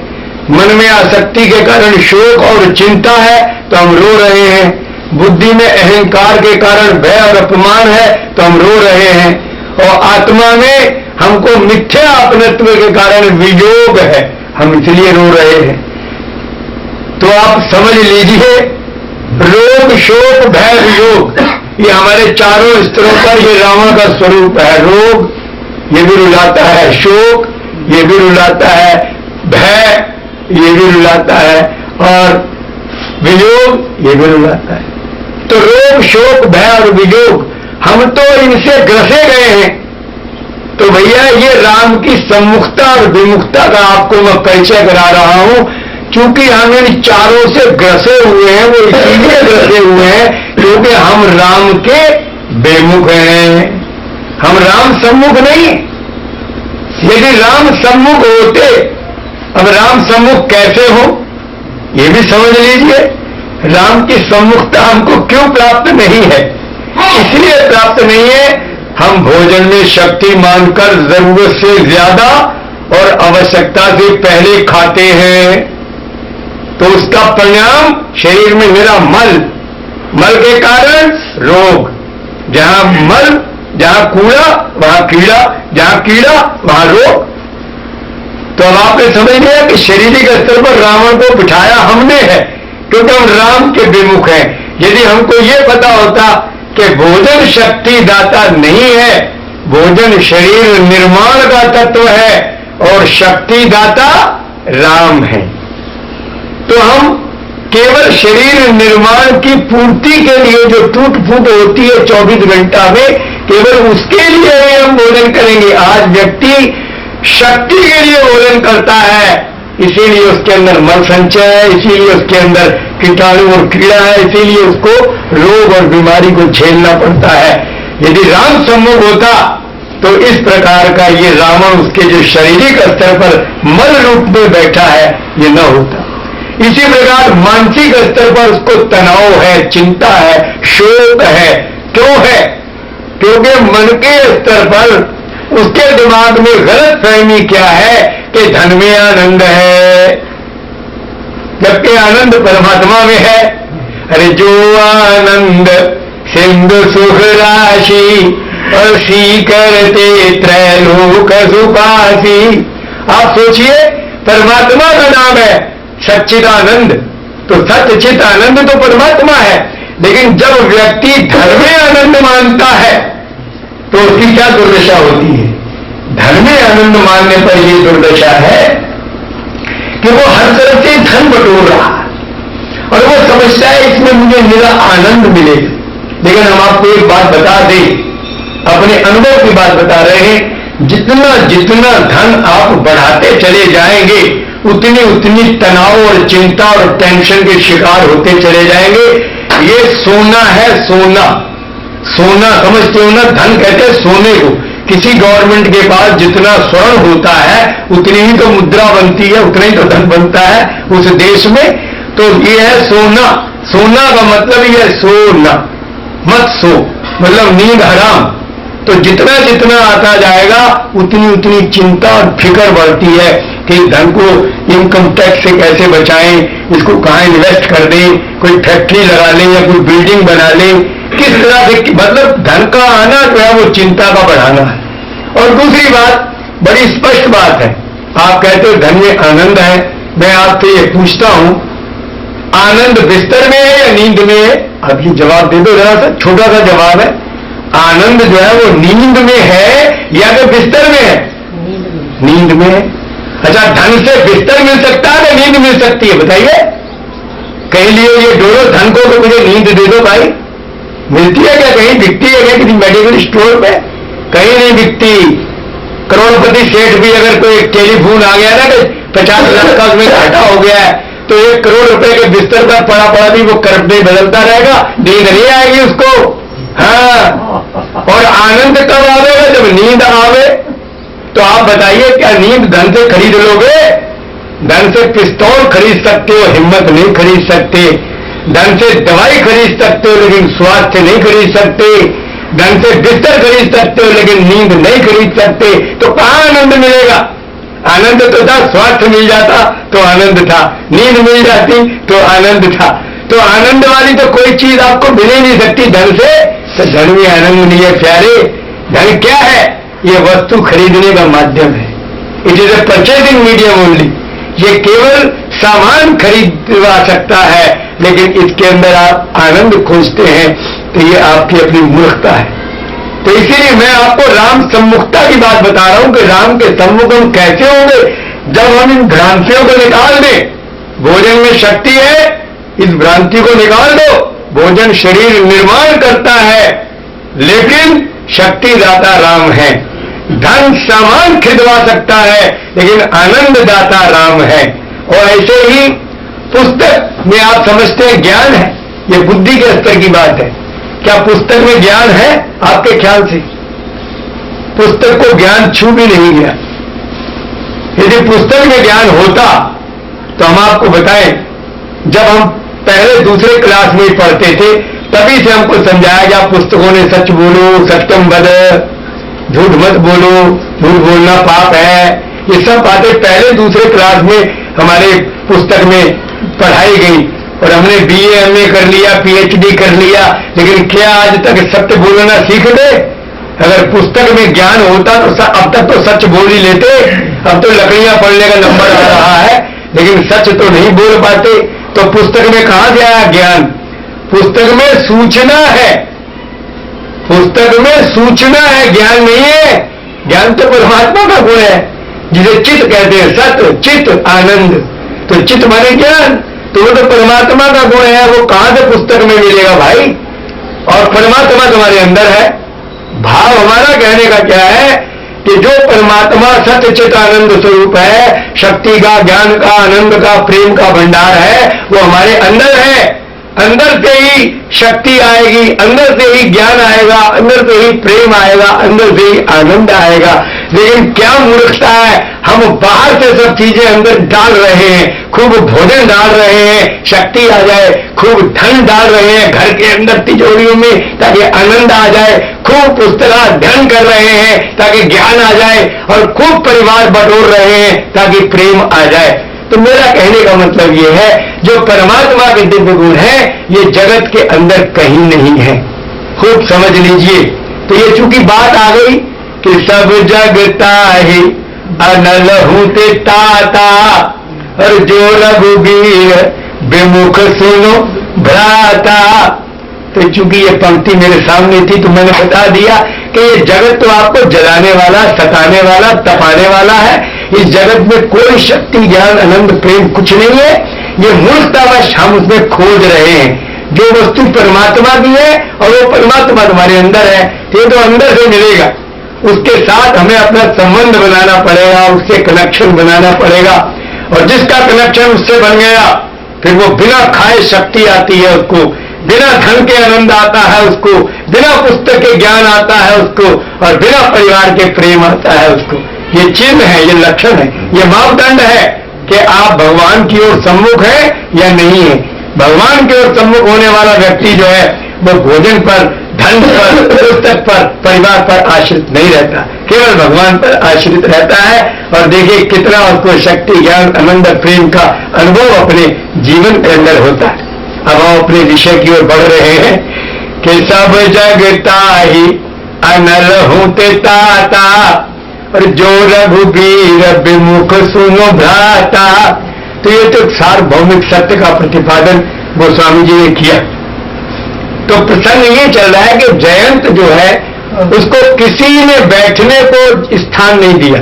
मन में आसक्ति के कारण शोक और चिंता है तो हम रो रहे हैं, बुद्धि में अहंकार के कारण भय और अपमान है तो हम रो रहे हैं, और आत्मा में हमको मिथ्या अपनत्व के कारण वियोग है, हम इसलिए रो रहे हैं। तो आप समझ लीजिए, रोग, शोक, भय, वियोग, ये हमारे चारों स्तरों पर ये रावण का स्वरूप है। रोग ये भी रुलाता है, शोक ये भी रुलाता है, भय ये भी रुलाता है, और वियोग ये भी रुलाता है। तो रोग, शोक, भय और वियोग हम तो इनसे ग्रसे गए हैं। तो भैया ये राम की सम्मुखता और विमुखता का आपको मैं परिचय करा रहा हूं, क्योंकि हम इन चारों से ग्रसे हुए हैं। वो इसीलिए ग्रसे हुए हैं क्योंकि हम राम के बेमुख हैं, हम राम सम्मुख नहीं। यदि राम सम्मुख होते, अब राम सम्मुख कैसे हो ये भी समझ लीजिए। राम की सम्मुखता हमको क्यों प्राप्त नहीं है? इसलिए प्राप्त नहीं है, हम भोजन में शक्ति मानकर जरूरत से ज्यादा और आवश्यकता से पहले खाते हैं, तो उसका परिणाम शरीर में मेरा मल, मल के कारण रोग। जहां मल, जहां कूड़ा वहां कीड़ा, जहां कीड़ा वहां रोग। तो अब आपने समझ लिया कि शारीरिक स्तर पर रावण को बिठाया हमने है, क्योंकि हम राम के विमुख हैं। यदि हमको ये पता होता कि भोजन शक्ति दाता नहीं है, भोजन शरीर निर्माण का तत्व है और शक्ति दाता राम है, तो हम केवल शरीर निर्माण की पूर्ति के लिए जो टूट फूट होती है 24 घंटा में, केवल उसके लिए ही हम भोजन करेंगे। आज व्यक्ति शक्ति के लिए भोजन करता है, इसीलिए उसके अंदर मल संचय है, इसीलिए उसके अंदर कीटाणु और कीड़ा है, इसीलिए उसको रोग और बीमारी को झेलना पड़ता है। यदि राम सम्मुख होता तो इस प्रकार का ये रावण उसके जो शारीरिक स्तर पर मल रूप में बैठा है ये न होता। इसी प्रकार मानसिक स्तर पर उसको तनाव है, चिंता है, शोक है। क्यों है? क्योंकि मन के स्तर पर उसके दिमाग में गलत फहमी क्या है कि धन में आनंद है, जबकि आनंद परमात्मा में है। अरे जो आनंद सिंधु सुख राशि और सी करते त्रैलोक सुपासी। आप सोचिए, परमात्मा का नाम है सच्चिदानंद, तो सच्चित आनंद तो परमात्मा है। लेकिन जब व्यक्ति धन में आनंद मानता है तो उसकी क्या दुर्दशा होती है? धन में आनंद मानने पर यह दुर्दशा है कि वो हर तरफ से धन बटोर रहा है और वो समझता है इसमें मुझे मेरा आनंद मिलेगा। लेकिन हम आपको एक बात बता दें, अपने अनुभव की बात बता रहे हैं, जितना जितना धन आप बढ़ाते चले जाएंगे उतनी उतनी तनाव और चिंता और टेंशन के शिकार होते चले जाएंगे। ये सोना है, सोना, सोना समझते हो ना? धन कहते हैं सोने को। किसी गवर्नमेंट के पास जितना स्वर्ण होता है उतनी ही तो मुद्रा बनती है, उतना ही तो धन बनता है उस देश में। तो ये है सोना। सोना का मतलब ये है सोना, मत सो। मतलब नींद हराम। तो जितना जितना आता जाएगा उतनी उतनी चिंता और फिक्र बढ़ती है कि धन को इनकम टैक्स से कैसे बचाएं, इसको कहां इन्वेस्ट कर दें, कोई फैक्ट्री लगा लें या कोई बिल्डिंग बना लें, किस तरह से, मतलब धन का आना जो है वो चिंता का बढ़ाना है। और दूसरी बात बड़ी स्पष्ट बात है, आप कहते हो धन में आनंद है, मैं आपसे ये पूछता हूं आनंद बिस्तर में है या नींद में है? अब ये जवाब दे दो, जरा सा छोटा सा जवाब है। आनंद जो है वो नींद में है या फिर बिस्तर में है? नींद में है। अच्छा, धन से बिस्तर मिल सकता है या नींद मिल सकती है? बताइए। कहीं लिए ये दोनों धन को तो मुझे नींद दे दो भाई, मिलती है क्या? कहीं बिकती है क्या किसी मेडिकल स्टोर पे? कहीं नहीं बिकती। करोड़पति सेठ भी अगर कोई टेलीफोन आ गया ना कि 50 लाख का उसमें घाटा हो गया है, तो 1 करोड़ रुपए के बिस्तर पर पड़ा पड़ा भी वो करप नहीं बदलता रहेगा, नींद नहीं आएगी उसको। हाँ, और आनंद कब आवेगा? जब नींद आवे। तो आप बताइए, क्या नींद धन से खरीद लोगे? धन से पिस्तौल खरीद सकते हो, हिम्मत नहीं खरीद सकते। धन से दवाई खरीद सकते हो, लेकिन स्वास्थ्य नहीं खरीद सकते। धन से बिस्तर खरीद सकते हो, लेकिन नींद नहीं खरीद सकते। तो कहां आनंद मिलेगा? आनंद तो था, स्वास्थ्य मिल जाता तो आनंद था, नींद मिल जाती तो आनंद था। तो आनंद वाली तो कोई चीज आपको मिल ही नहीं सकती धन से। तो धन में आनंद नहीं है प्यारे। धन क्या है? ये वस्तु खरीदने का माध्यम है। It is a purchasing medium only. ये केवल सामान खरीदवा सकता है, लेकिन इसके अंदर आप आनंद खोजते हैं, तो ये आपकी अपनी मूर्खता है। तो इसीलिए मैं आपको राम सम्मुखता की बात बता रहा हूं कि राम के सम्मुख हम कैसे होंगे? जब हम इन भ्रांतियों को निकाल दें। भोजन में शक्ति है, इस भ्रांति को निकाल दो। भोजन शरीर निर्माण करता है, लेकिन शक्ति दाता राम है। धन सामान खरीदवा सकता है, लेकिन आनंद दाता राम है। और ऐसे ही पुस्तक में आप समझते हैं ज्ञान है, ये बुद्धि के स्तर की बात है। क्या पुस्तक में ज्ञान है आपके ख्याल से? पुस्तक को ज्ञान छू भी नहीं गया। यदि पुस्तक में ज्ञान होता तो हम आपको बताएं, जब हम पहले दूसरे क्लास में पढ़ते थे तभी से हमको समझाया गया पुस्तकों ने सच बोलो, सत्यम वद, झूठ मत बोलो, झूठ बोलना पाप है। ये सब बातें पहले दूसरे क्लास में हमारे पुस्तक में पढ़ाई गई। और हमने BA MA कर लिया, PhD कर लिया, लेकिन क्या आज तक सत्य बोलना सीख गए? अगर पुस्तक में ज्ञान होता तो अब तक तो सच बोल ही लेते। अब तो लकड़ियां पढ़ने का नंबर आ रहा है, लेकिन सच तो नहीं बोल पाते। तो पुस्तक में कहां से आया ज्ञान? पुस्तक में सूचना है, पुस्तक में सूचना है, ज्ञान नहीं है। ज्ञान तो परमात्मा का गुण है, जिसे चित्त कहते हैं। सत्य, चित्त, आनंद। तो चित्त माने ज्ञान, तो वो तो परमात्मा का गुण है। वो कहां से पुस्तक में मिलेगा भाई? और परमात्मा तुम्हारे अंदर है। भाव हमारा कहने का क्या है कि जो परमात्मा सत्य चित आनंद स्वरूप है, शक्ति का, ज्ञान का, आनंद का, प्रेम का भंडार है, वो हमारे अंदर है। अंदर से ही शक्ति आएगी, अंदर से ही ज्ञान आएगा, अंदर से ही प्रेम आएगा, अंदर से ही आनंद आएगा। लेकिन क्या मूर्खता है, हम बाहर से सब चीजें अंदर डाल रहे हैं, खूब भोजन डाल रहे हैं शक्ति आ जाए, खूब धन डाल रहे हैं घर के अंदर तिजोरियों में ताकि आनंद आ जाए, खूब पुस्तकाध्ययन कर रहे हैं ताकि ज्ञान आ जाए, और खूब परिवार बटोर रहे हैं ताकि प्रेम आ जाए। तो मेरा कहने का मतलब ये है, जो परमात्मा के दिव्य गुण है ये जगत के अंदर कहीं नहीं है। खूब समझ लीजिए। तो ये चूंकि बात आ गई कि सब जगता है अनल हूते ताता, और जो रघुबीर विमुख सुनो भ्राता। तो चूंकि ये पंक्ति मेरे सामने थी तो मैंने बता दिया कि ये जगत तो आपको जलाने वाला, सताने वाला, तपाने वाला है। इस जगत में कोई शक्ति, ज्ञान, आनंद, प्रेम कुछ नहीं है। ये मूर्खतावश हम उसमें खोज रहे हैं। जो वस्तु परमात्मा की है और वो परमात्मा तुम्हारे अंदर है, ये तो अंदर से मिलेगा। उसके साथ हमें अपना संबंध बनाना पड़ेगा, उससे कनेक्शन बनाना पड़ेगा। और जिसका कनेक्शन उससे बन गया, फिर वो बिना खाए शक्ति आती है उसको, बिना धन के आनंद आता है उसको, बिना पुस्तक के ज्ञान आता है उसको, और बिना परिवार के प्रेम आता है उसको। ये चिन्ह है, ये लक्षण है, ये मापदंड है कि आप भगवान की ओर सम्मुख है या नहीं है। भगवान की ओर सम्मुख होने वाला व्यक्ति जो है वो भोजन पर, धन पर, पुस्तक पर, परिवार पर आश्रित नहीं रहता, केवल भगवान पर आश्रित रहता है। और देखिए कितना उसको शक्ति, ज्ञान, आनंद, प्रेम का अनुभव अपने जीवन के अंदर होता है। अब हम अपने विषय की ओर बढ़ रहे हैं कि सब जगता ही अनल होते ताता, और जो रघुबीर विमुख सुनो भ्राता। तो ये तो सार्वभौमिक सत्य का प्रतिपादन गोस्वामी जी ने किया। तो प्रसंग ये चल रहा है कि जयंत जो है उसको किसी ने बैठने को स्थान नहीं दिया।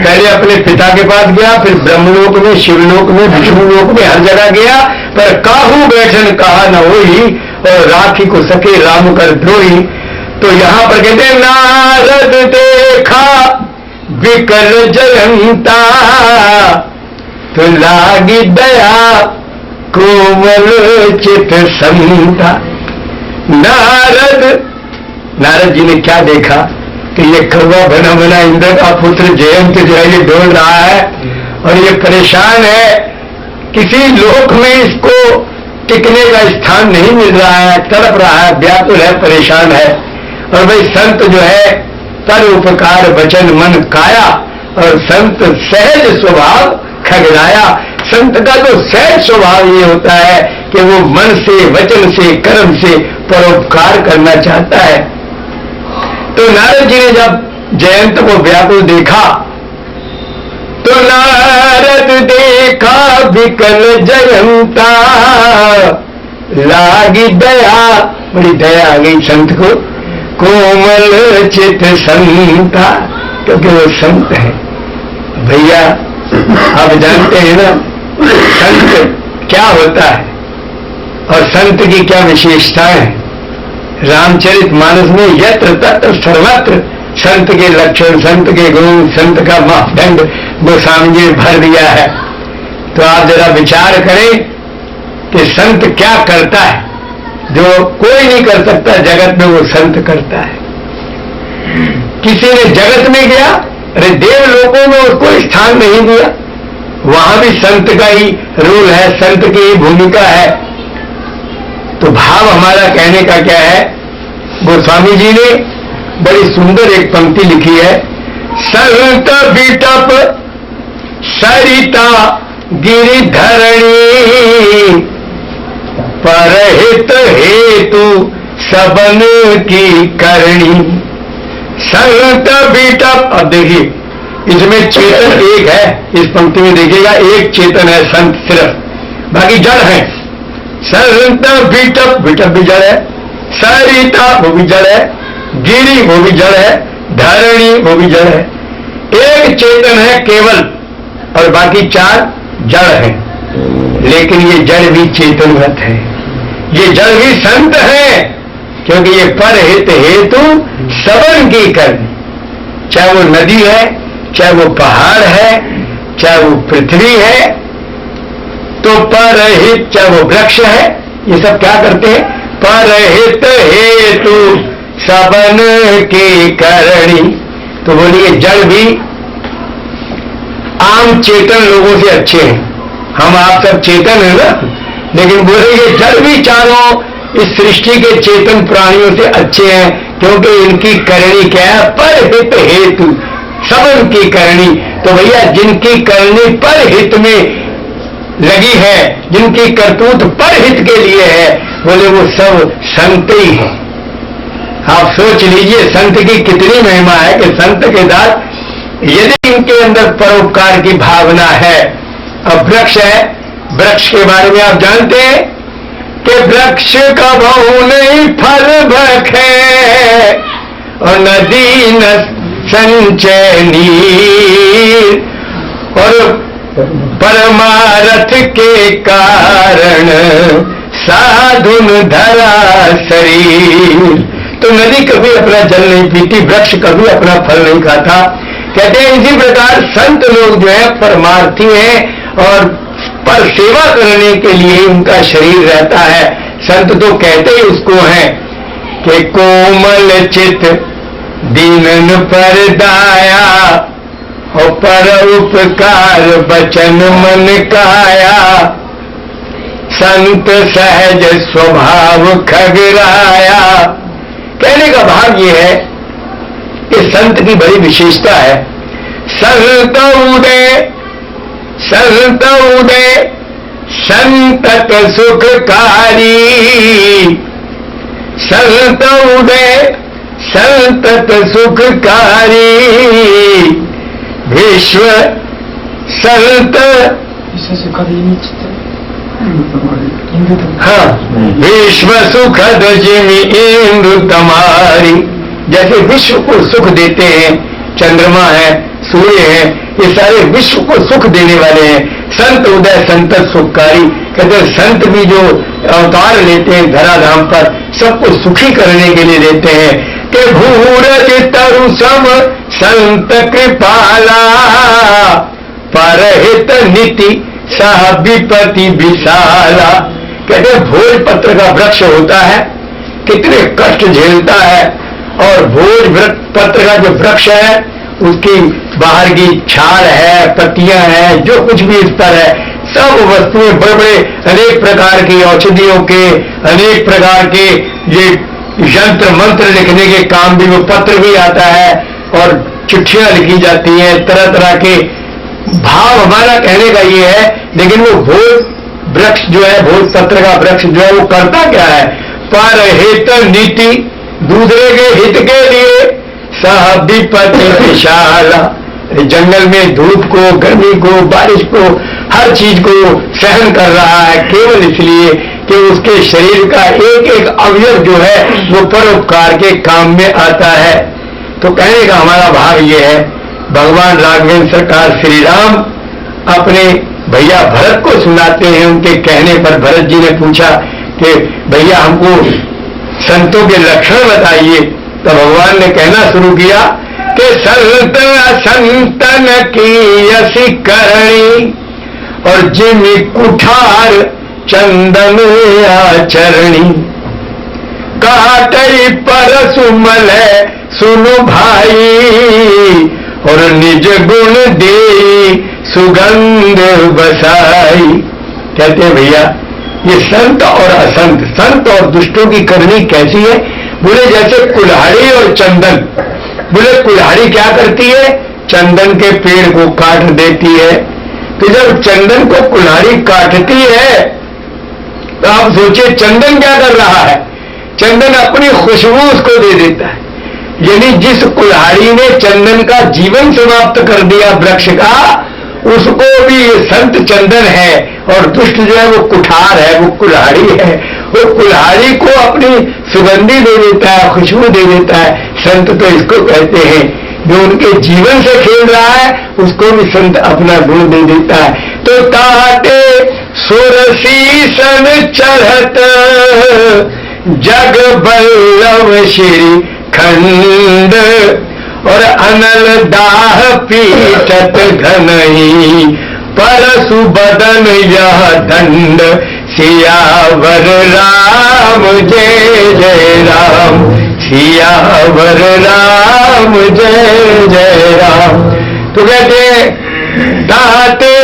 पहले अपने पिता के पास गया, फिर ब्रह्मलोक में, शिवलोक में, विष्णुलोक में, हर जगह गया, पर काहू बैठन कहा न होई, और राखी को सके राम कर द्रोही। तो यहां पर कहते हैं नारद देखा विकल जयंता, तो लागी दया कोमल चित संता। नारद जी ने क्या देखा कि ये कौवा बना बना इंद्र का पुत्र जयंत जो है ये डोल रहा है और ये परेशान है, किसी लोक में इसको टिकने का स्थान नहीं मिल रहा है, तड़प रहा है, व्याकुल है, परेशान है। और भाई संत जो है पर उपकार वचन मन काया, और संत सहज स्वभाव खगराया। संत का तो सहज स्वभाव ये होता है कि वो मन से, वचन से, कर्म से परोपकार करना चाहता है। तो नारद जी ने जब जयंत को व्याकुल देखा, तो नारद देखा विकल जयंता, लागी दया, बड़ी दया आ गई संत को, कोमल चित संता, क्योंकि वो संत है। भैया आप जानते हैं ना संत क्या होता है और संत की क्या विशेषताएं हैं। रामचरितमानस में यत्र तत्र सर्वत्र संत के लक्षण, संत के गुण, संत का मापदंड गोस्वामी जी ने भर दिया है। तो आप जरा विचार करें कि संत क्या करता है, जो कोई नहीं कर सकता जगत में, वो संत करता है। किसी ने जगत में गया, अरे देव लोकों में उसको स्थान नहीं दिया, वहां भी संत का ही रोल है, संत की ही भूमिका है। तो भाव हमारा कहने का क्या है, गोस्वामी जी ने बड़ी सुंदर एक पंक्ति लिखी है, संत बिटप सरिता गिरिधरणी, परहित हेतु सबन की करणी। संत बिटप, अब देखिए इसमें चेतन एक है, इस पंक्ति में देखिएगा एक चेतन है संत सिर्फ, बाकी जड़ है। संत बिटप, बिटप भी जड़ है, सरिता वो भी जड़ है, गिरी वो भी जड़ है, धरणी वो भी जड़ है। एक चेतन है केवल और बाकी चार जड़ है। लेकिन ये जड़ भी चेतनवत है, ये जड़ भी संत है, क्योंकि ये परहित हेतु सबन की करनी। चाहे वो नदी है, चाहे वो पहाड़ है, चाहे वो पृथ्वी है, तो परहित, चाहे वो वृक्ष है, ये सब क्या करते हैं, परहित हेतु सबन की करणी। तो बोलिए जड़ भी आम चेतन लोगों से अच्छे हैं, हम आप सब चेतन है ना, लेकिन बोलिए जड़ भी चारों इस सृष्टि के चेतन प्राणियों से अच्छे हैं, क्योंकि इनकी करणी क्या है, परहित हेतु सबन की करणी। तो भैया जिनकी करणी परहित में लगी है, जिनकी करतूत परहित के लिए है, बोले वो सब संत ही है। आप सोच लीजिए संत की कितनी महिमा है कि संत के साथ यदि इनके अंदर परोपकार की भावना है। अब वृक्ष है, वृक्ष के बारे में आप जानते हैं कि वृक्ष का बहु नहीं फल भखे, और नदी न संचय नीर, और परमारथ के कारण साधुन धरा शरीर। तो नदी कभी अपना जल नहीं पीती, वृक्ष कभी अपना फल नहीं खाता। कहते हैं इसी प्रकार संत लोग जो है परमार्थी हैं और पर सेवा करने के लिए उनका शरीर रहता है। संत तो कहते ही उसको हैं कि कोमल चित दीनन पर दाया, और पर उपकार बचन मन काया, संत सहज स्वभाव खगराया। कहने का भाव ये है कि संत की बड़ी विशेषता है। संत उदय संतत सुखकारी, संत उदय संतत सुखकारी, विश्व संत हाँ विश्व सुखद जिमि इंदु तमारी। जैसे विश्व को सुख देते हैं, चंद्रमा है, सूर्य है, ये सारे विश्व को सुख देने वाले हैं। संत उदय संतत सुखकारी, कहते हैं संत भी जो अवतार लेते हैं धराधाम पर, सबको सुखी करने के लिए लेते हैं। कि भूरज तरु सम संत कृपाला, परहित नीति सह विपति विशाला। कहते हैं भोजपत्र का वृक्ष होता है, कितने कष्ट झेलता है, और भोज पत्र का जो वृक्ष है उसकी बाहर की छाल है, पत्तियां हैं, जो कुछ भी इस पर है, सब वस्तुएं बड़े बड़े अनेक प्रकार की औषधियों के, अनेक प्रकार के ये यंत्र मंत्र लिखने के काम भी, वो पत्र भी आता है और चिट्ठियां लिखी जाती हैं, तरह तरह के भाव। हमारा कहने का ये है, लेकिन वो भोज वृक्ष जो है, भोज पत्र का वृक्ष जो है, वो करता क्या है? परहित नीति, दूसरे के हित के लिए, सह विपति विशाला, जंगल में धूप को, गर्मी को, बारिश को, हर चीज को सहन कर रहा है, केवल इसलिए कि उसके शरीर का एक एक अवयव जो है वो परोपकार के काम में आता है। तो कहने का हमारा भाव ये है, भगवान राघवेंद्र सरकार श्री राम अपने भैया भरत को सुनाते हैं। उनके कहने पर भरत जी ने पूछा कि भैया हमको संतों के लक्षण बताइए। तो भगवान ने कहना शुरू किया कि संत असंतन की यसी करणी, और जिमि कुठार चंदन आचरणी, काटई परसुमल सुनो भाई, और निज गुण दे सुगंध बसाई। कहते हैं भैया ये संत और असंत, संत और दुष्टों की करनी कैसी है? बोले जैसे कुल्हाड़ी और चंदन। बोले कुल्हाड़ी क्या करती है? चंदन के पेड़ को काट देती है। तो जब चंदन को कुल्हाड़ी काटती है तो आप सोचिए चंदन क्या कर रहा है? चंदन अपनी खुशबू उसको दे देता है। यानी जिस कुल्हाड़ी ने चंदन का जीवन समाप्त कर दिया वृक्ष का, उसको भी ये संत चंदन है, और दुष्ट जो है वो कुठार है, वो कुल्हाड़ी है। वो कुल्हाड़ी को अपनी सुगंधी दे देता है, खुशबू दे देता है। संत तो इसको कहते हैं, जो उनके जीवन से खेल रहा है उसको भी संत अपना गुण दे देता है। तो ताटे सुरसीसन चढ़त जग बल्लभ श्री खंड, और अनल दाह पीटत घनई, परसु बदन यह दंड, सियावर राम जय जय राम, सियावर राम जय जय राम। तो कहते दाते,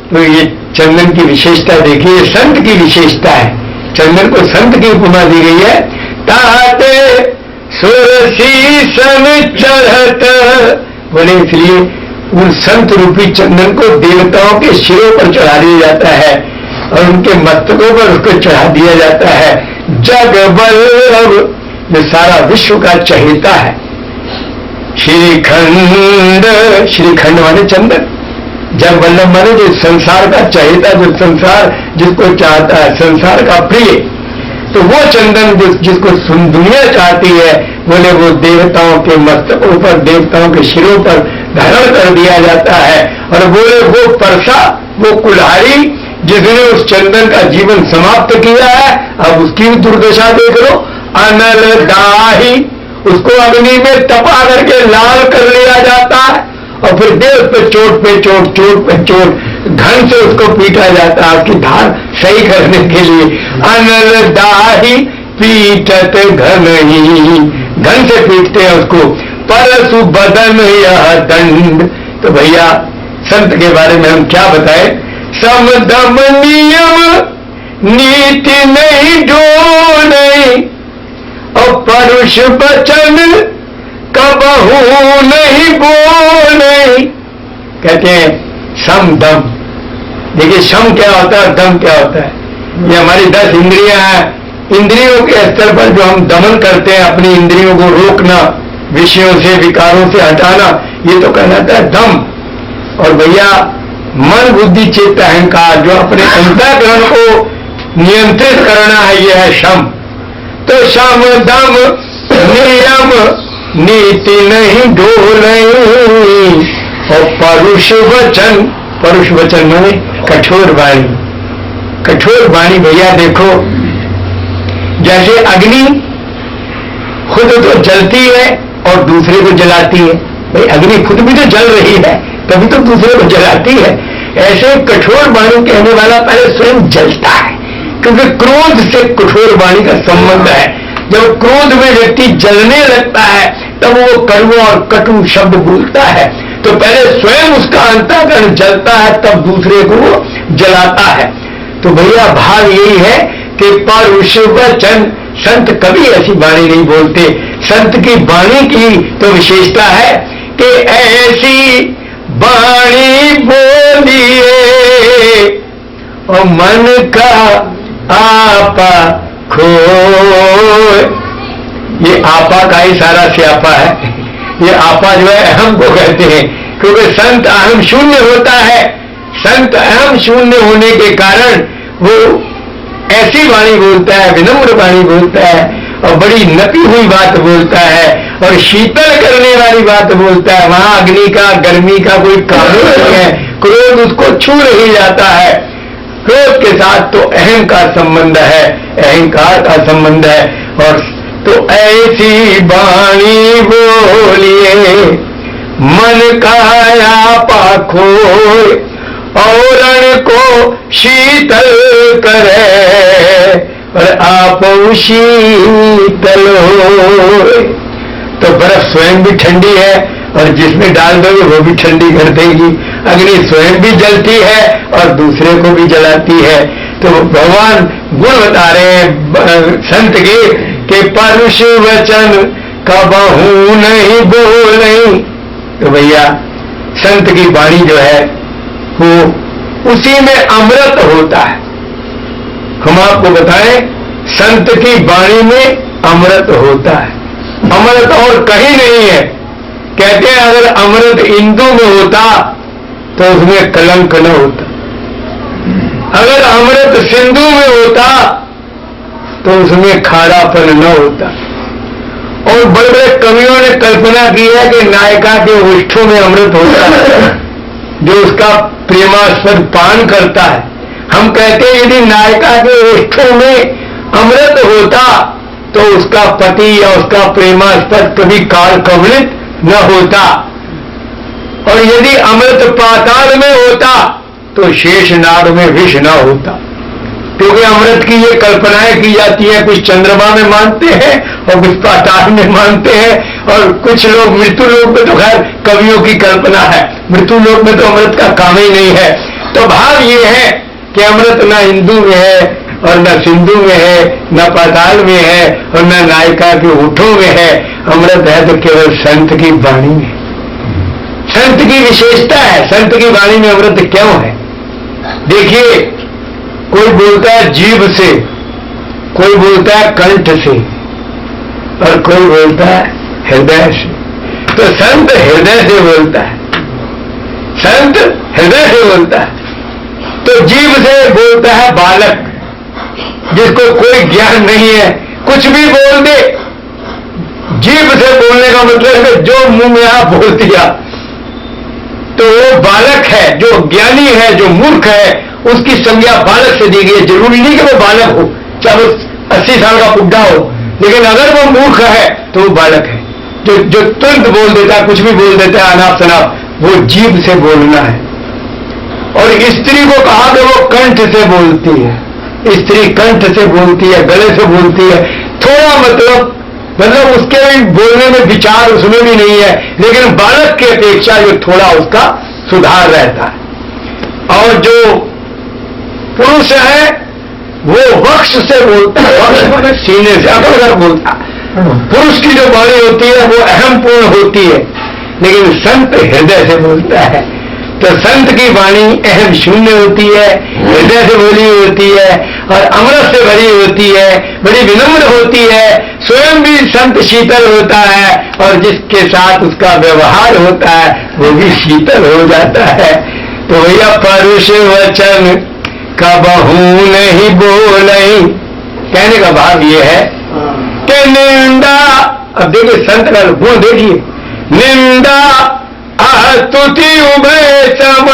तो ये चंदन की विशेषता देखिए, संत की विशेषता है। चंदन को संत की उपमा दी गई है। ताते सुरसीसन चढ़त, बोले इसलिए उन संत रूपी चंदन को देवताओं के सिरों पर चढ़ा दिया जाता है और उनके मस्तकों पर उसको चढ़ा दिया जाता है। जग बल्लभ, जो सारा विश्व का चहेता है। श्रीखंड, श्रीखंड माने चंदन, जग बल्लभ माने जो संसार का चहेता, जो संसार जिसको चाहता है, संसार का प्रिय। तो वो चंदन जिसको दुनिया चाहती है, बोले वो देवताओं के मस्तकों पर, देवताओं के सिरों पर धारण कर दिया जाता है। और बोले वो परसा, वो कुल्हाड़ी जिसने उस चंदन का जीवन समाप्त किया है, अब उसकी भी दुर्दशा देख लो। अनल दाही, उसको अग्नि में तपा करके लाल कर लिया जाता है, और फिर देव पे चोट पे चोट, चोट पे चोट, घन से उसको पीटा जाता है, उसकी धार सही करने के लिए। अनल दाही पीटत घनही, घन से पीटते हैं उसको। परसु बदन यह दंड। तो भैया संत के बारे में हम क्या बताएं? समदम नियम नीति नहीं डोले, और परुष वचन कबहू नहीं बोले। कहते हैं सम दम। देखिए सम क्या होता है, दम क्या होता है। ये हमारी 10 इंद्रियां हैं, इंद्रियों के स्तर पर जो हम दमन करते हैं, अपनी इंद्रियों को रोकना, विषयों से विकारों से हटाना, ये तो कहलाता है दम। और भैया मन बुद्धि चित्त अहंकार जो अपने अंतःकरण को नियंत्रित करना है, ये है शम। तो शम दम नियम नीति नहीं डोले। और परुष वचन, परुष वचन माने कठोर वाणी। कठोर वाणी भैया देखो, जैसे अग्नि खुद तो जलती है और दूसरे को जलाती है। भाई अग्नि खुद भी तो जल रही है, तभी तो दूसरे को जलाती है। ऐसे कठोर वाणी कहने वाला पहले स्वयं जलता है, क्योंकि क्रोध से कठोर वाणी का संबंध है। जब क्रोध में व्यक्ति जलने लगता है तब वो कड़वा और कटु शब्द बोलता है। तो पहले स्वयं उसका अंतःकरण जलता है, तब दूसरे को वो जलाता है। तो भैया भाव यही है कि परुष वचन, संत कभी ऐसी वाणी नहीं बोलते। संत की वाणी की तो विशेषता है कि ऐसी वाणी बोलिए और मन का आपा खोए। ये आपा का ही सारा स्यापा है। ये आपा जो है अहम को कहते हैं, क्योंकि संत अहम शून्य होता है। संत अहम शून्य होने के कारण वो ऐसी वाणी बोलता है, विनम्र वाणी बोलता है और बड़ी नपी हुई बात बोलता है और शीतल करने वाली बात बोलता है। वहां अग्नि का गर्मी का कोई काम नहीं है, क्रोध उसको छू नहीं जाता है। क्रोध के साथ तो अहम का संबंध है, अहंकार का संबंध है। और तो ऐसी वाणी बोलिए मन का आपा खोए और को शीतल करे और आप शीतल हो। तो बर्फ स्वयं भी ठंडी है और जिसमें डाल दोगे वो भी ठंडी कर देगी। अग्नि स्वयं भी जलती है और दूसरे को भी जलाती है। तो भगवान गुण बता रहे हैं संत के कि परुष वचन कबहू नहीं बोले। तो भैया संत की वाणी जो है वो उसी में अमृत होता है। हम आपको बताएं, संत की वाणी में अमृत होता है। अमृत और कहीं नहीं है। कहते हैं अगर अमृत इंदु में होता तो उसमें कलंक न होता। अगर अमृत सिंधु में होता तो उसमें खारापन न होता। और बड़े बड़े कवियों ने कल्पना की है कि नायिका के ओष्ठों में अमृत होता है जो उसका प्रेमास्पद पान करता है। हम कहते हैं यदि नायिका के ओष्ठों में अमृत होता तो उसका पति या उसका प्रेमास्पद कभी काल कवलित न होता। और यदि अमृत पाताल में होता तो शेष नाग में विष न होता। क्योंकि अमृत की ये कल्पनाएं की जाती है, कुछ चंद्रमा में मानते हैं और कुछ पाताल में मानते हैं। और कुछ लोग मृत्यु लोक में, तो खैर कवियों की कल्पना है, मृत्यु लोक में तो अमृत का काम ही नहीं है। तो भाव ये है कि अमृत न हिंदू में है और न सिंधु में है, न पाताल में है और न नायिका के होठों में है। अमृत है तो केवल संत की वाणी में। संत की विशेषता है। संत की वाणी में अमृत क्यों है? देखिए, कोई बोलता है जीभ से, कोई बोलता है कंठ से और कोई बोलता है हृदय से। तो संत हृदय से बोलता है, संत हृदय से बोलता है। तो जीभ से बोलता है बालक, जिसको कोई ज्ञान नहीं है, कुछ भी बोल दे। जीभ से बोलने का मतलब है जो मुंह में आप बोल दिया तो वो बालक है। जो ज्ञानी है, जो मूर्ख है, उसकी संज्ञा बालक से दी गई है। जरूरी नहीं कि वो बालक हो, चाहे वो 80 साल का बुढ़ा हो, लेकिन अगर वो मूर्ख है तो वो बालक है। जो तुरंत बोल देता है, कुछ भी बोल देता है अनाप शनाप, वो जीभ से बोलना है। और स्त्री को कहा कि वो कंठ से बोलती है। स्त्री कंठ से बोलती है, गले से बोलती है। थोड़ा मतलब उसके भी बोलने में विचार उसमें भी नहीं है, लेकिन बालक की अपेक्षा जो थोड़ा उसका सुधार रहता है। और जो पुरुष है वो वक्ष से बोलता है, वक्ष सीने से अकड़ कर बोलता है। पुरुष की जो वाणी होती है वो अहम पूर्ण होती है, लेकिन संत हृदय से बोलता है। तो संत की वाणी अहम शून्य होती है, हृदय से बोली होती है और अमृत से भरी होती है, बड़ी विनम्र होती है। स्वयं भी संत शीतल होता है और जिसके साथ उसका व्यवहार होता है वो भी शीतल हो जाता है। तो भैया परुष वचन कबहू नहीं बोले, कहने का भाव ये है कि निंदा, अब देखिए संत का गुण देखिए, निंदा स्तुति उभय सम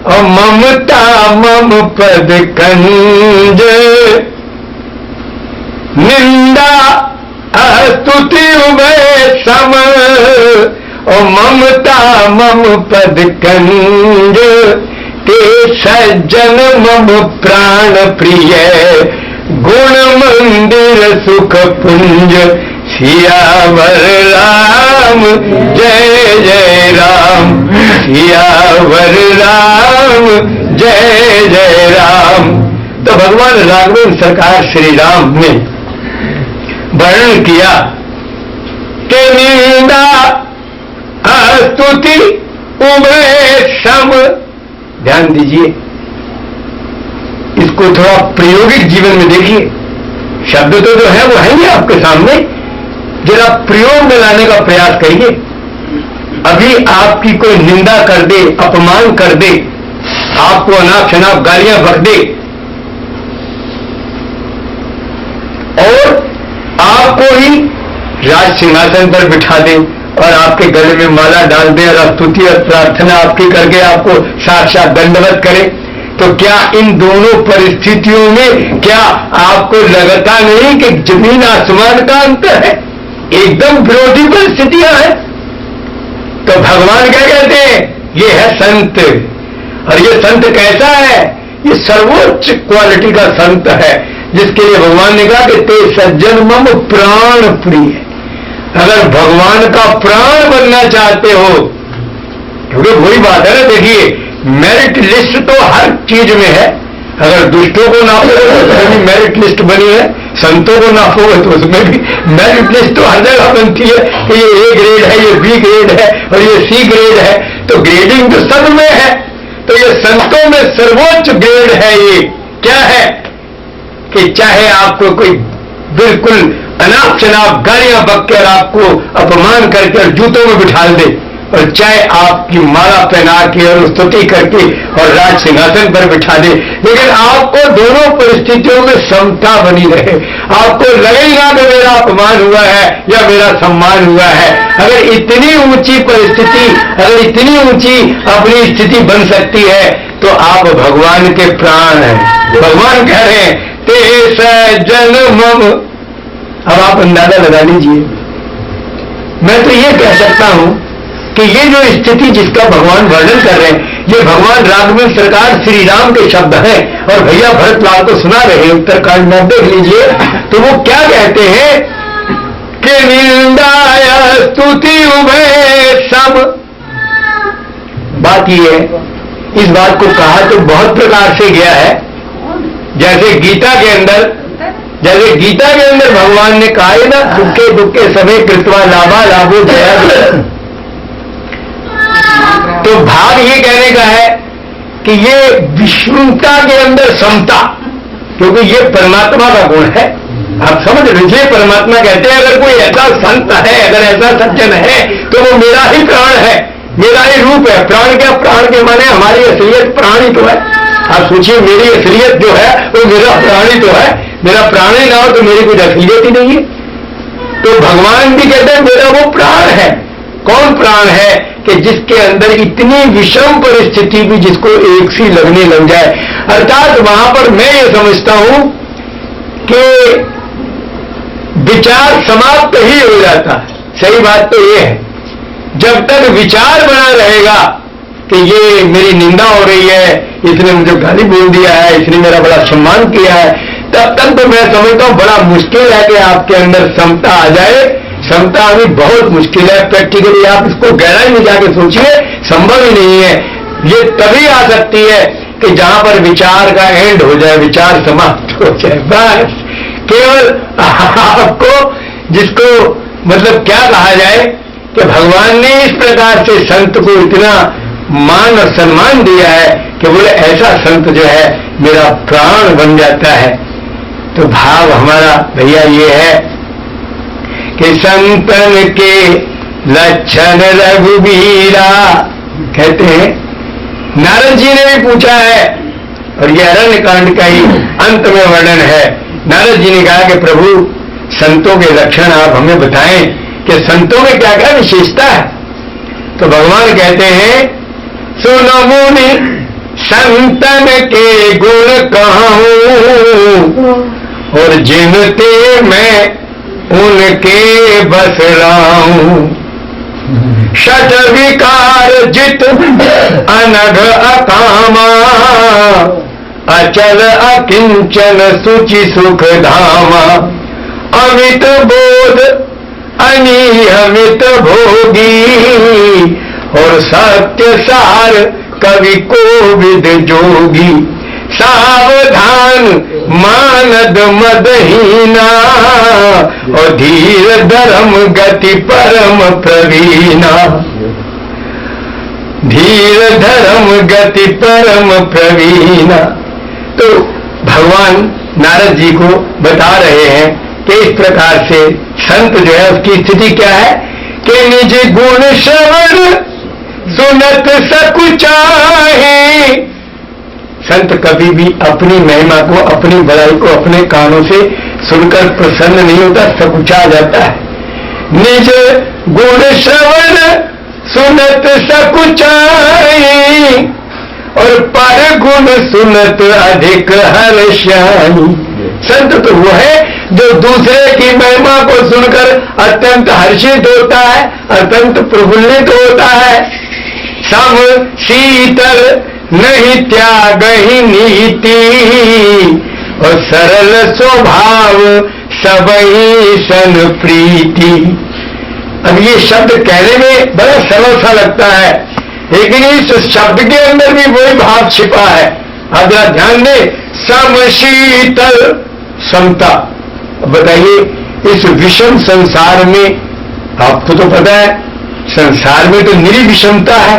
और ममता मम पद कंज। निंदा स्तुति उभय सम और ममता मम पद कंज। ते सज्जन मम प्राण प्रिय गुण मंदिर सुख पुंज। सियावर राम जय जय राम, सियावर राम जय जय राम। तो भगवान राघवेंद्र सरकार श्री राम ने वर्णन किया कि निंदा स्तुति उभय सम। ध्यान दीजिए, इसको थोड़ा प्रायोगिक जीवन में देखिए। शब्द तो जो है वो है ही आपके सामने, जरा प्रयोग में लाने का प्रयास करिए। अभी आपकी कोई निंदा कर दे, अपमान कर दे, आपको अनाप शनाप गालियां बक दे और आपको ही राज सिंहासन पर बिठा दे और आपके गले में माला डाल दे और स्तुति और प्रार्थना आपकी करके आपको साक्षात दंडवत करे, तो क्या इन दोनों परिस्थितियों में क्या आपको लगता नहीं कि जमीन आसमान का अंतर है? एकदम विरोधी परिस्थितियां हैं। तो भगवान क्या कहते हैं? ये है संत। और ये संत कैसा है? ये सर्वोच्च क्वालिटी का संत है, जिसके लिए भगवान ने कहा कि ते सज्जन मम प्राण प्रिय। अगर भगवान का प्राण बनना चाहते हो, क्योंकि वही बात है ना, देखिए मेरिट लिस्ट तो हर चीज में है। अगर दुष्टों को नापोगे तो उसमें भी मेरिट लिस्ट बनी है, संतों को नापोगे तो उसमें भी मेरिट लिस्ट तो हर जगह बनती है कि ये ए ग्रेड है, ये बी ग्रेड है और ये सी ग्रेड है। तो ग्रेडिंग तो सब में है। तो ये संतों में सर्वोच्च ग्रेड है। ये क्या है कि चाहे आपको कोई बिल्कुल अनाप शनाप गालियां बककर आपको अपमान करके और जूतों में बिठा दे, और चाहे आपकी माला पहना के और स्तुति करके और राज सिंहासन पर बिठा दे, लेकिन आपको दोनों परिस्थितियों में समता बनी रहे। आपको लगेगा कि मेरा अपमान हुआ है या मेरा सम्मान हुआ है। अगर इतनी ऊंची परिस्थिति, अगर इतनी ऊंची अपनी स्थिति बन सकती है तो आप भगवान के प्राण हैं। भगवान कह रहे हैं ते सज्जन मम। अब आप अंदाजा लगा लीजिए। मैं तो ये कह सकता हूं कि ये जो स्थिति जिसका भगवान वर्णन कर रहे हैं, ये भगवान राघवेंद्र सरकार श्री राम के शब्द हैं। और भैया भरतलाल को सुना रहे हैं, उत्तरकांड में देख लीजिए तो वो क्या कहते हैं कि निंदाया स्तुति उभय सब। बात ये है, इस बात को कहा तो बहुत प्रकार से गया है। जैसे गीता के अंदर भगवान ने कहा है ना, दुखे दुखे समय कृत्वा लाभा लाभो जया। तो भाव ये कहने का है कि ये विष्णुता के अंदर समता, क्योंकि ये परमात्मा का गुण है। आप समझ लीजिए, परमात्मा कहते हैं अगर कोई ऐसा संत है, अगर ऐसा सज्जन है तो वो मेरा ही प्राण है, मेरा ही रूप है। प्राण क्या? प्राण के माने हमारी असलियत प्राण ही तो है। आप सोचिए, मेरी असलियत जो है वो मेरा प्राण ही तो है। मेरा प्राण ही ना हो तो मेरी कुछ असलियत ही नहीं है। तो भगवान भी कहते हैं मेरा वो प्राण है। कौन प्राण है? कि जिसके अंदर इतनी विषम परिस्थिति भी जिसको एक सी लगने लग जाए। अर्थात वहां पर मैं ये समझता हूं कि विचार समाप्त ही हो जाता है। सही बात तो ये है, जब तक विचार बना रहेगा कि ये मेरी निंदा हो रही है, इसने मुझे गाली बोल दिया है, इसने मेरा बड़ा सम्मान किया है, तब तक तो मैं समझता हूं बड़ा मुश्किल है कि आपके अंदर समता आ जाए। समता अभी बहुत मुश्किल है। प्रैक्टिकली आप इसको गहराई में जाके सोचिए, संभव ही नहीं है। ये तभी आ सकती है कि जहां पर विचार का एंड हो जाए, विचार समाप्त हो जाए, बस केवल आपको, जिसको मतलब क्या कहा जाए कि भगवान ने इस प्रकार से संत को इतना मान और सम्मान दिया है कि बोले ऐसा संत जो है मेरा प्राण बन जाता है। तो भाव हमारा भैया ये है कि संतन के लक्षण रघुबीरा, कहते हैं नारद जी ने भी पूछा है, और ये अरण्य कांड का ही अंत में वर्णन है। नारद जी ने कहा कि प्रभु संतों के लक्षण आप हमें बताएं कि संतों में क्या क्या विशेषता है। तो भगवान कहते हैं सुनो मुनि संतन के गुण कहूं, और जिनते मैं उनके बस लाऊं। षट विकार जित अनघ अकामा, अचल अकिंचन सुचि सुख धामा। अमित बोध अनियमित भोगी, और सत्य सार कवि कोविद जोगी। सावधान मानद मदहीना, और धीर धर्म गति परम प्रवीणा। धीर धर्म गति परम प्रवीणा। तो भगवान नारद जी को बता रहे हैं कि इस प्रकार से संत जो है उसकी स्थिति क्या है कि निज गुण श्रवण सुनत सकुचाहे। संत कभी भी अपनी महिमा को, अपनी बड़ाई को अपने कानों से सुनकर प्रसन्न नहीं होता, सकुचा जाता है। निज गुण श्रवण सुनत सकुचाई, और पर गुण सुनत अधिक हर्षाई। संत तो वो है जो दूसरे की महिमा को सुनकर अत्यंत हर्षित होता है, अत्यंत प्रफुल्लित होता है। सम शीतल नहीं त्याग ही नीति, और सरल स्वभाव सबही सन प्रीति। अब ये शब्द कहने में बड़ा सरल सा लगता है, लेकिन इस शब्द के अंदर भी वही भाव छिपा है। अब जरा ध्यान दें, समशीतल, समता। बताइए इस विषम संसार में, आपको तो पता है संसार में तो निरी विषमता है।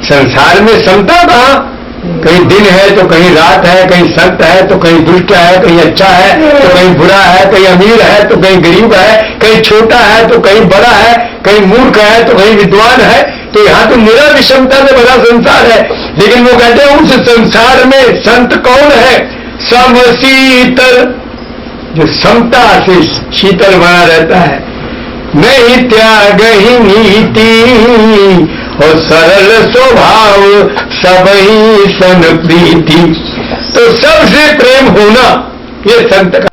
संसार में समता कहाँ? कहीं दिन है तो कहीं रात है, कहीं संत है तो कहीं दुष्ट है, कहीं अच्छा है तो कहीं बुरा है, कहीं अमीर है तो कहीं गरीब है, कहीं छोटा है तो कहीं बड़ा है, कहीं मूर्ख है तो कहीं विद्वान है। तो यहाँ तो निरा विषमता से बड़ा संसार है। लेकिन वो कहते हैं उस संसार में संत कौन है? समशीतल, जो समता से शीतल बना रहता है। नहीं त्याग ही नीति, और सरल स्वभाव सबही सन प्रीति। तो सबसे प्रेम होना ये संत का